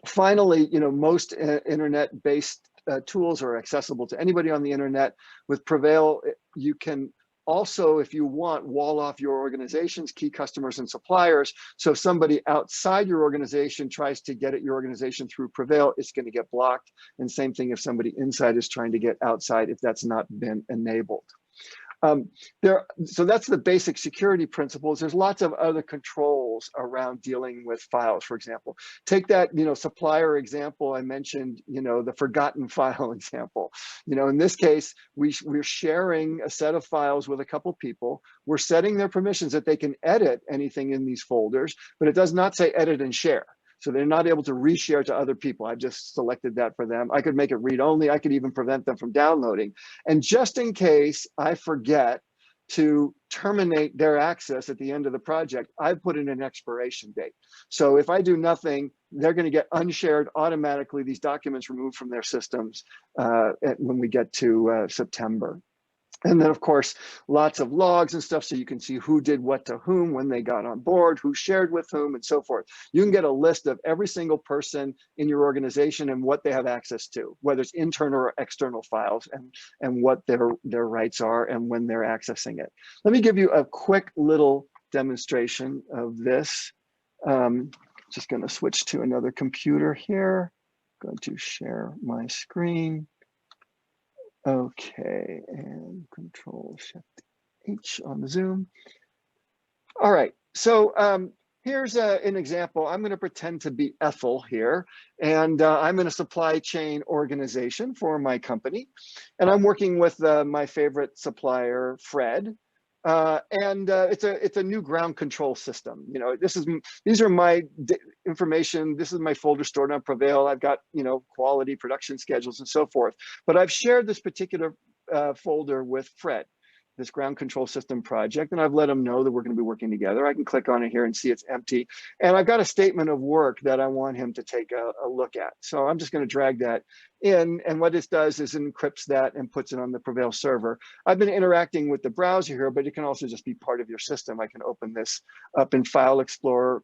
finally, most internet-based tools are accessible to anybody on the internet. With PreVeil, you can also, if you want, wall off your organization's key customers and suppliers. So if somebody outside your organization tries to get at your organization through PreVeil, it's going to get blocked. And same thing if somebody inside is trying to get outside, if that's not been enabled. So that's the basic security principles. There's lots of other controls around dealing with files. For example, take that supplier example I mentioned, the forgotten file example. In this case, we're sharing a set of files with a couple people. We're setting their permissions that they can edit anything in these folders, but it does not say edit and share. So they're not able to reshare to other people. I've just selected that for them. I could make it read-only. I could even prevent them from downloading. And just in case I forget to terminate their access at the end of the project, I put in an expiration date. So if I do nothing, they're going to get unshared automatically, these documents removed from their systems when we get to September. And then, of course, lots of logs and stuff, so you can see who did what to whom, when they got on board, who shared with whom, and so forth. You can get a list of every single person in your organization and what they have access to, whether it's internal or external files, and what their rights are and when they're accessing it. Let me give you a quick little demonstration of this. Just going to switch to another computer here. I'm going to share my screen. Okay, and Control Shift H on the Zoom. All right, so here's an example. I'm going to pretend to be Ethel here, and I'm in a supply chain organization for my company, and I'm working with my favorite supplier, Fred. It's a new ground control system. These are my information. This is my folder stored on PreVeil. I've got quality, production schedules, and so forth. But I've shared this particular folder with Fred, this ground control system project, and I've let him know that we're going to be working together. I can click on it here and see it's empty, and I've got a statement of work that I want him to take a look at. So I'm just going to drag that in, and what this does is it encrypts that and puts it on the PreVeil server. I've been interacting with the browser here, but it can also just be part of your system. I can open this up in File Explorer.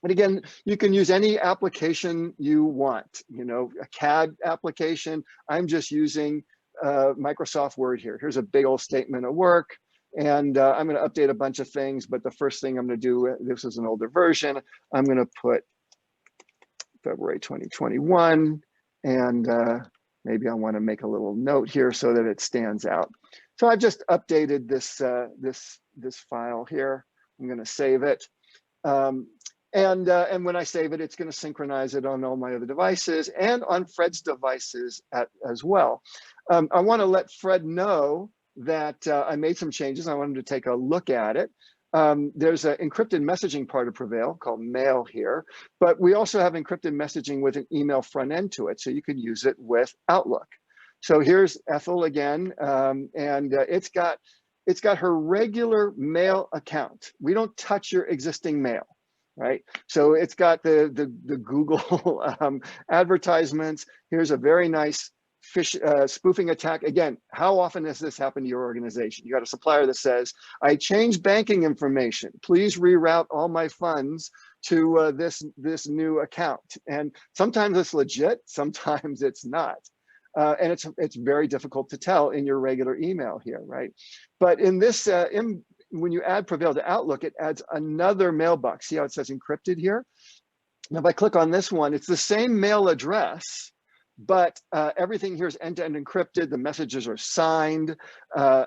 And again, you can use any application you want, a CAD application. I'm just using Microsoft Word here. Here's a big old statement of work, and I'm going to update a bunch of things, but the first thing I'm going to do, this is an older version, I'm going to put February 2021. And maybe I want to make a little note here so that it stands out. So I've just updated this, this file here. I'm going to save it. And when I save it, it's going to synchronize it on all my other devices and on Fred's devices as well. I want to let Fred know that I made some changes. I want him to take a look at it. There's an encrypted messaging part of PreVeil called Mail here, but we also have encrypted messaging with an email front end to it, so you can use it with Outlook. So here's Ethel again, and it's got her regular mail account. We don't touch your existing mail, right? So it's got the Google advertisements. Here's a very nice spoofing attack. Again, how often has this happened to your organization? You got a supplier that says, I changed banking information. Please reroute all my funds to this new account. And sometimes it's legit, sometimes it's not. And it's very difficult to tell in your regular email here, right? But in this, when you add PreVeil to Outlook, it adds another mailbox. See how it says encrypted here? Now, if I click on this one, it's the same mail address, but everything here is end-to-end encrypted. The messages are signed.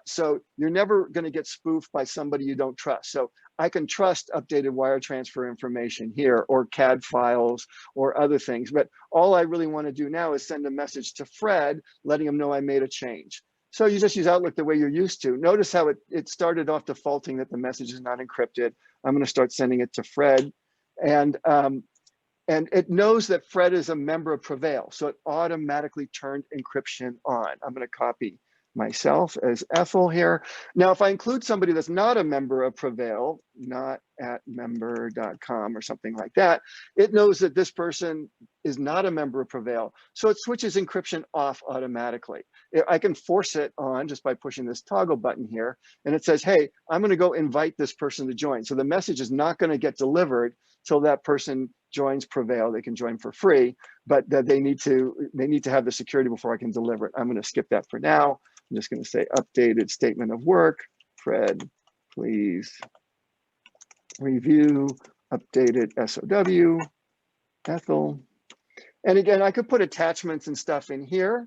So you're never going to get spoofed by somebody you don't trust. So I can trust updated wire transfer information here, or CAD files or other things. But all I really want to do now is send a message to Fred, letting him know I made a change. So you just use Outlook the way you're used to. Notice how it started off defaulting that the message is not encrypted. I'm going to start sending it to Fred. And it knows that Fred is a member of PreVeil, so it automatically turned encryption on. I'm going to copy myself as Ethel here. Now, if I include somebody that's not a member of PreVeil, not at member.com or something like that, it knows that this person is not a member of PreVeil, so it switches encryption off automatically. I can force it on just by pushing this toggle button here, and it says, hey, I'm going to go invite this person to join. So the message is not going to get delivered till that person joins PreVeil. They can join for free, but that they need to have the security before I can deliver it. I'm going to skip that for now. I'm just going to say updated statement of work. Fred, please review updated SOW. Ethel. And again, I could put attachments and stuff in here.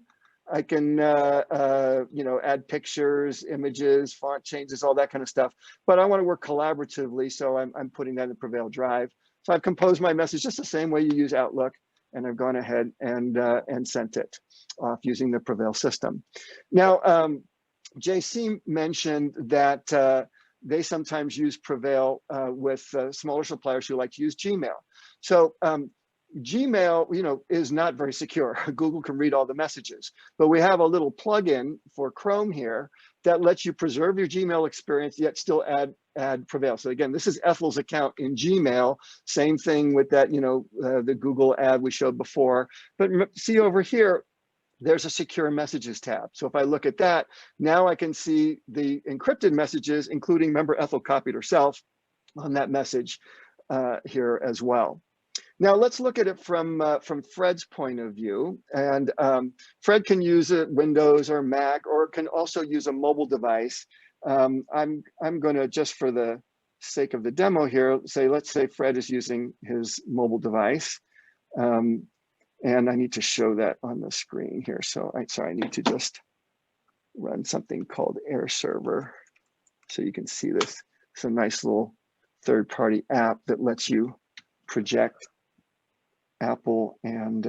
I can add pictures, images, font changes, all that kind of stuff. But I want to work collaboratively, so I'm putting that in the PreVeil drive. So I've composed my message just the same way you use Outlook, and I've gone ahead and sent it off using the PreVeil system. Now, JC mentioned that they sometimes use PreVeil with smaller suppliers who like to use Gmail. So Gmail, is not very secure. Google can read all the messages, but we have a little plugin for Chrome here that lets you preserve your Gmail experience, yet still add PreVeil. So again, this is Ethel's account in Gmail. Same thing with that, the Google ad we showed before. But see over here, there's a secure messages tab. So if I look at that, now I can see the encrypted messages, including, remember, Ethel copied herself on that message here as well. Now let's look at it from Fred's point of view. And Fred can use a Windows or Mac, or can also use a mobile device. I'm going to, just for the sake of the demo here, let's say Fred is using his mobile device. And I need to show that on the screen here. So I need to just run something called Air Server so you can see this. It's a nice little third-party app that lets you project Apple and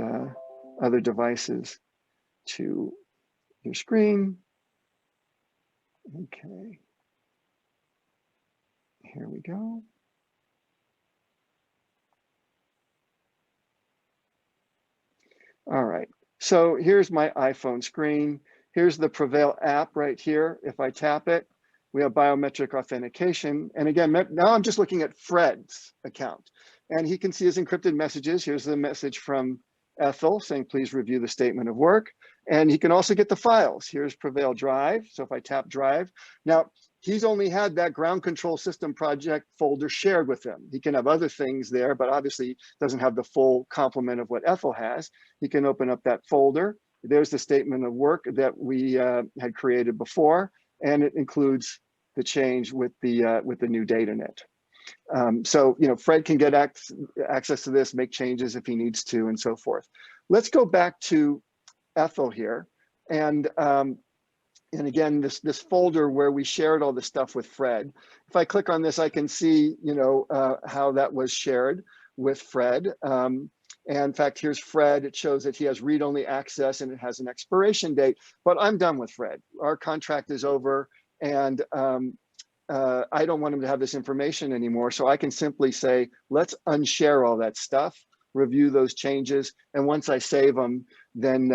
other devices to your screen. Okay, here we go. All right, so here's my iPhone screen. Here's the PreVeil app right here. If I tap it, we have biometric authentication. And again, now I'm just looking at Fred's account, and he can see his encrypted messages. Here's the message from Ethel saying, please review the statement of work. And he can also get the files. Here's PreVeil Drive. So if I tap Drive, now he's only had that ground control system project folder shared with him. He can have other things there, but obviously doesn't have the full complement of what Ethel has. He can open up that folder. There's the statement of work that we had created before, and it includes the change with the new date in it. So, Fred can get access to this, make changes if he needs to, and so forth. Let's go back to Ethel here. And again, this folder where we shared all the stuff with Fred. If I click on this, I can see, how that was shared with Fred. And in fact, here's Fred. It shows that he has read-only access and it has an expiration date, but I'm done with Fred. Our contract is over, and I don't want him to have this information anymore. So I can simply say, let's unshare all that stuff, review those changes. And once I save them, then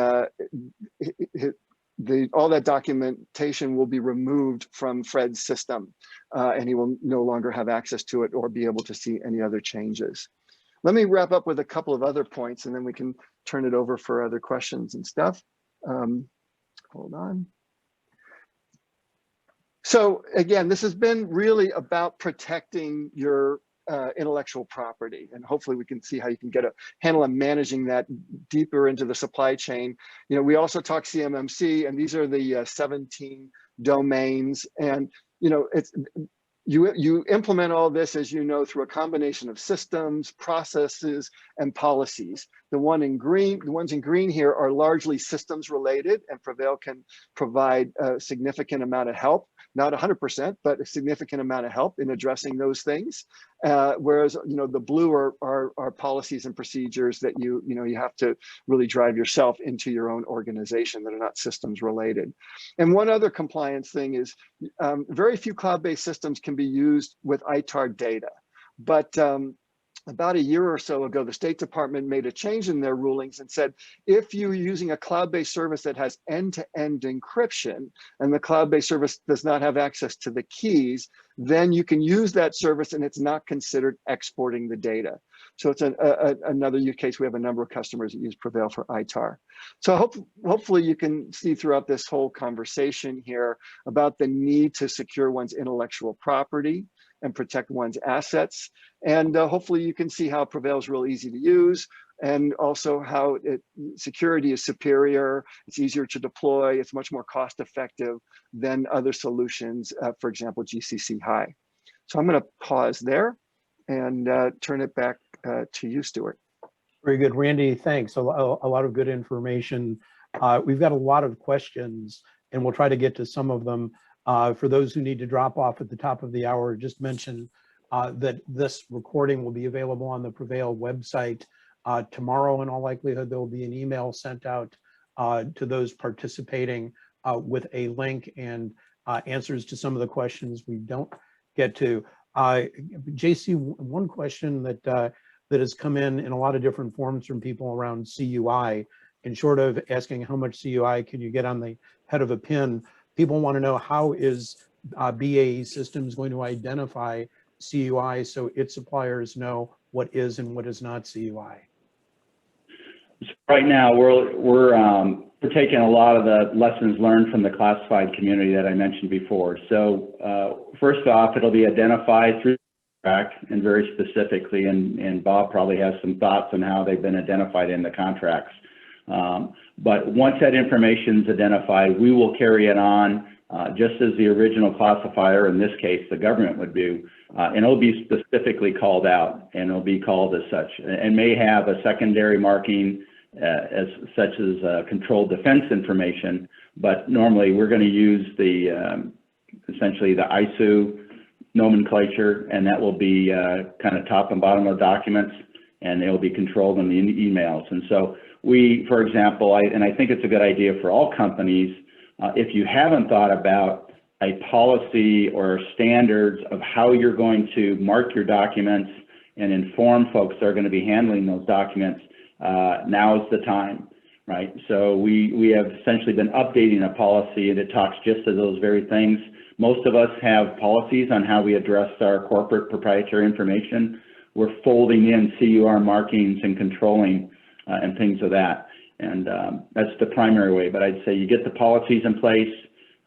all that documentation will be removed from Fred's system, and he will no longer have access to it or be able to see any other changes. Let me wrap up with a couple of other points, and then we can turn it over for other questions and stuff. Hold on. So again, this has been really about protecting your intellectual property, and hopefully we can see how you can get a handle on managing that deeper into the supply chain. We also talk CMMC, and these are the 17 domains, and you implement all this, as you know, through a combination of systems, processes, and policies. The ones in green here are largely systems related, and PreVeil can provide a significant amount of help. Not 100%, but a significant amount of help in addressing those things. Whereas, the blue are policies and procedures that you have to really drive yourself into your own organization that are not systems related. And one other compliance thing is very few cloud-based systems can be used with ITAR data. But about a year or so ago, the State Department made a change in their rulings and said, if you're using a cloud-based service that has end-to-end encryption, and the cloud-based service does not have access to the keys, then you can use that service and it's not considered exporting the data. So it's another use case. We have a number of customers that use PreVeil for ITAR. So hopefully you can see throughout this whole conversation here about the need to secure one's intellectual property and protect one's assets. And hopefully you can see how PreVeil is real easy to use, and also how security is superior, it's easier to deploy, it's much more cost effective than other solutions, for example, GCC High. So I'm gonna pause there and turn it back to you, Stuart. Very good, Randy, thanks. A lot of good information. We've got a lot of questions, and we'll try to get to some of them. For those who need to drop off at the top of the hour, just mention that this recording will be available on the PreVeil website tomorrow. In all likelihood, there will be an email sent out to those participating with a link and answers to some of the questions we don't get to. JC, one question that has come in a lot of different forms from people around CUI, and short of asking how much CUI can you get on the head of a pin, people want to know, how is BAE Systems going to identify CUI so its suppliers know what is and what is not CUI? Right now, we're taking a lot of the lessons learned from the classified community that I mentioned before. So first off, it'll be identified through contract, and very specifically, and Bob probably has some thoughts on how they've been identified in the contracts. But once that information is identified, we will carry it on just as the original classifier, in this case, the government would do, and it'll be specifically called out, and it'll be called as such, and may have a secondary marking as such as controlled defense information. But normally we're going to use the essentially the ISO nomenclature, and that will be kind of top and bottom of documents, and they'll be controlled in the emails. And so we, for example, I think it's a good idea for all companies, if you haven't thought about a policy or standards of how you're going to mark your documents and inform folks that are going to be handling those documents, now is the time, right? So we have essentially been updating a policy that talks just to those very things. Most of us have policies on how we address our corporate proprietary information. We're folding in CUR markings and controlling and things of that. And that's the primary way. But I'd say you get the policies in place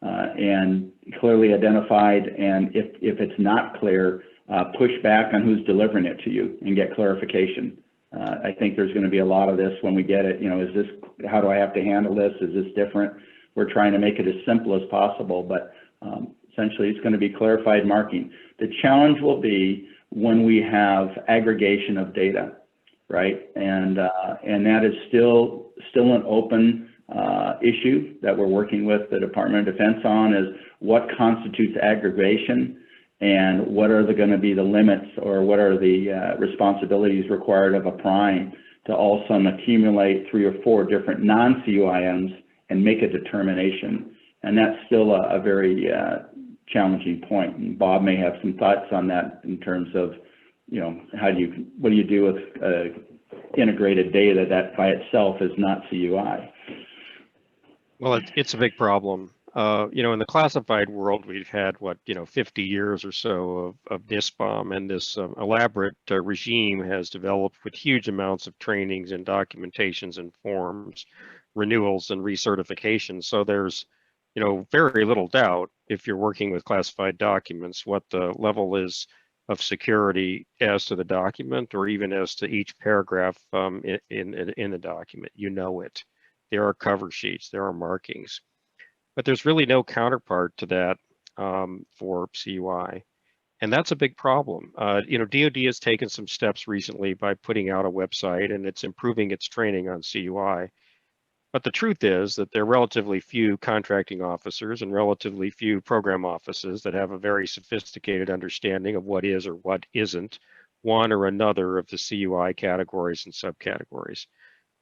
and clearly identified. And if it's not clear, push back on who's delivering it to you and get clarification. I think there's going to be a lot of this when we get it. You know, is this, how do I have to handle this? Is this different? We're trying to make it as simple as possible, but essentially it's going to be clarified marking. The challenge will be when we have aggregation of data, right? And that is still an open issue that we're working with the Department of Defense on, is what constitutes aggregation and what are going to be the limits, or what are the responsibilities required of a prime to all of a sudden accumulate 3 or 4 different non-CUIMs and make a determination. And that's still a very challenging point. And Bob may have some thoughts on that in terms of, you know, what do you do with integrated data that by itself is not CUI? Well, it's a big problem. You know, in the classified world, we've had 50 years or so of NISPOM, and this elaborate regime has developed with huge amounts of trainings and documentations and forms, renewals and recertifications. So there's, you know, very little doubt, if you're working with classified documents, what the level is of security as to the document, or even as to each paragraph in the document. You know it. There are cover sheets, there are markings. But there's really no counterpart to that for CUI. And that's a big problem. You know, DoD has taken some steps recently by putting out a website, and it's improving its training on CUI. But the truth is that there are relatively few contracting officers and relatively few program offices that have a very sophisticated understanding of what is or what isn't one or another of the CUI categories and subcategories.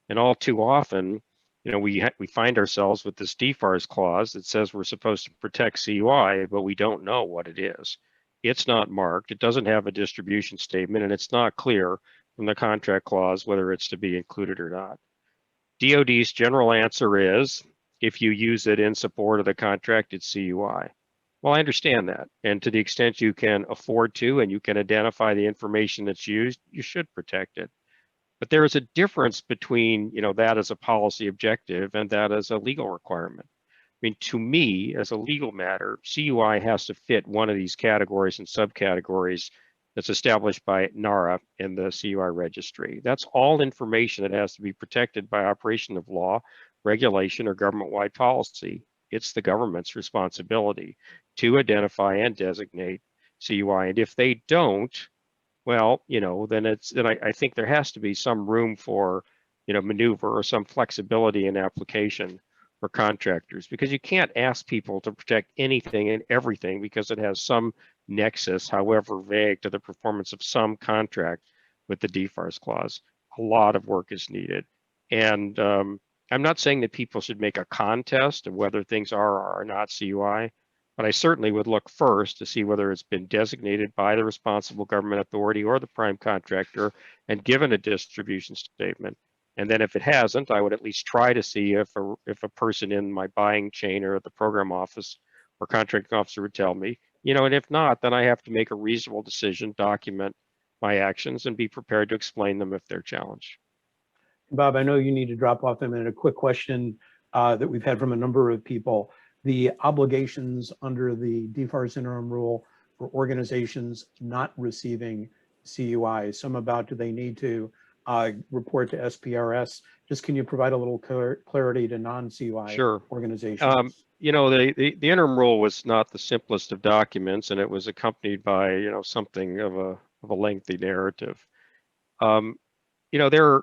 And all too often, you know, we find ourselves with this DFARS clause that says we're supposed to protect CUI, but we don't know what it is. It's not marked, it doesn't have a distribution statement, and it's not clear from the contract clause whether it's to be included or not. DoD's general answer is, if you use it in support of the contract, it's CUI. Well, I understand that. And to the extent you can afford to, and you can identify the information that's used, you should protect it. But there is a difference between, you know, that as a policy objective and that as a legal requirement. I mean, to me, as a legal matter, CUI has to fit one of these categories and subcategories that's established by NARA in the CUI registry. That's all information that has to be protected by operation of law, regulation, or government-wide policy. It's the government's responsibility to identify and designate CUI. And if they don't, well, you know, then I think there has to be some room for, you know, maneuver or some flexibility in application for contractors, because you can't ask people to protect anything and everything because it has some nexus, however vague, to the performance of some contract with the DFARS clause. A lot of work is needed. And I'm not saying that people should make a contest of whether things are or are not CUI, but I certainly would look first to see whether it's been designated by the responsible government authority or the prime contractor and given a distribution statement. And then if it hasn't, I would at least try to see if a person in my buying chain or at the program office or contracting officer would tell me, you know, and if not, then I have to make a reasonable decision, document my actions, and be prepared to explain them if they're challenged. Bob, I know you need to drop off in a minute. A quick question that we've had from a number of people. The obligations under the DFARS interim rule for organizations not receiving CUI, some about do they need to report to SPRS? Just can you provide a little clarity to non-CUI organizations? You know, the interim rule was not the simplest of documents, and it was accompanied by, you know, something of a lengthy narrative. You know, I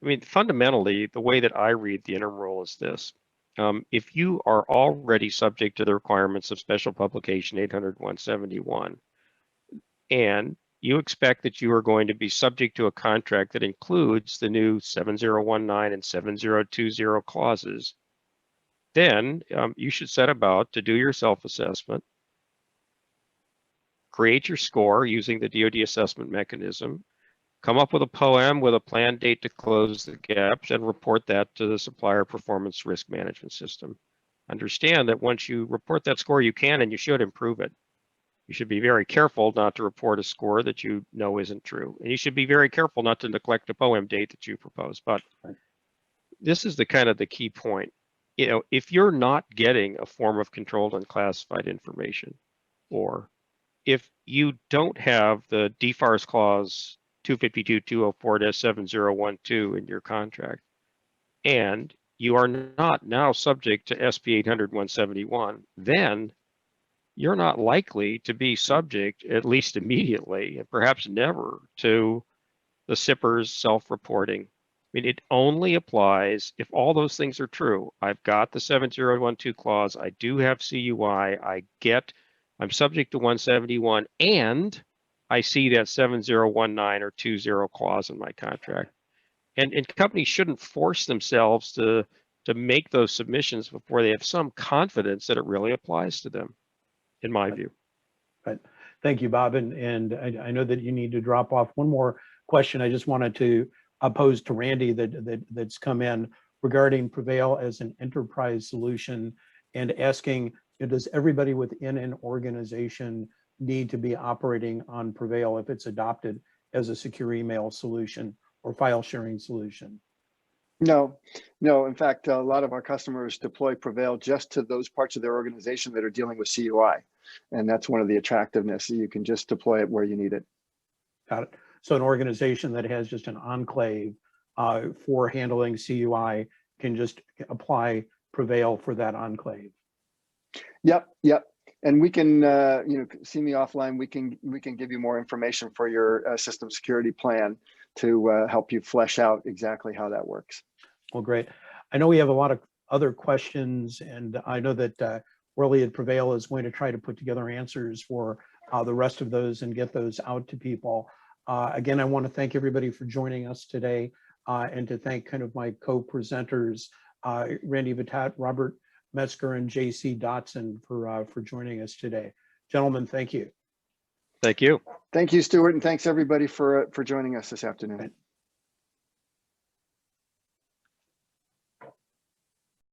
mean, fundamentally, the way that I read the interim rule is this. If you are already subject to the requirements of Special Publication 800-171, and you expect that you are going to be subject to a contract that includes the new 7019 and 7020 clauses, then you should set about to do your self-assessment, create your score using the DoD assessment mechanism, come up with a POEM with a planned date to close the gaps, and report that to the supplier performance risk management system. Understand that once you report that score, you can and you should improve it. You should be very careful not to report a score that you know isn't true. And you should be very careful not to neglect a POEM date that you propose. But this is the kind of the key point. You know, if you're not getting a form of controlled and classified information, or if you don't have the DFARS clause 252.204-7012 in your contract, and you are not now subject to SB 800-171, then you're not likely to be subject, at least immediately, and perhaps never, to the SIPR's self-reporting. I mean, it only applies if all those things are true. I've got the 7012 clause. I do have CUI. I'm subject to 171, and I see that 7019 or 20 clause in my contract. And companies shouldn't force themselves to make those submissions before they have some confidence that it really applies to them, in my view. Right. Thank you, Bob. And I know that you need to drop off. One more question I just wanted to pose to Randy that's come in regarding PreVeil as an enterprise solution, and asking, does everybody within an organization need to be operating on PreVeil if it's adopted as a secure email solution or file sharing solution? No. In fact, a lot of our customers deploy PreVeil just to those parts of their organization that are dealing with CUI. And that's one of the attractiveness. You can just deploy it where you need it. Got it. So an organization that has just an enclave for handling CUI can just apply PreVeil for that enclave. Yep. And we can, see me offline. We can give you more information for your system security plan to help you flesh out exactly how that works. Well, great. I know we have a lot of other questions, and I know that Worley at PreVeil is going to try to put together answers for the rest of those and get those out to people. Again, I want to thank everybody for joining us today, and to thank kind of my co-presenters, Randy Battat, Robert Metzger, and JC Dodson for joining us today. Gentlemen, thank you. Thank you. Thank you, Stuart, and thanks everybody for joining us this afternoon.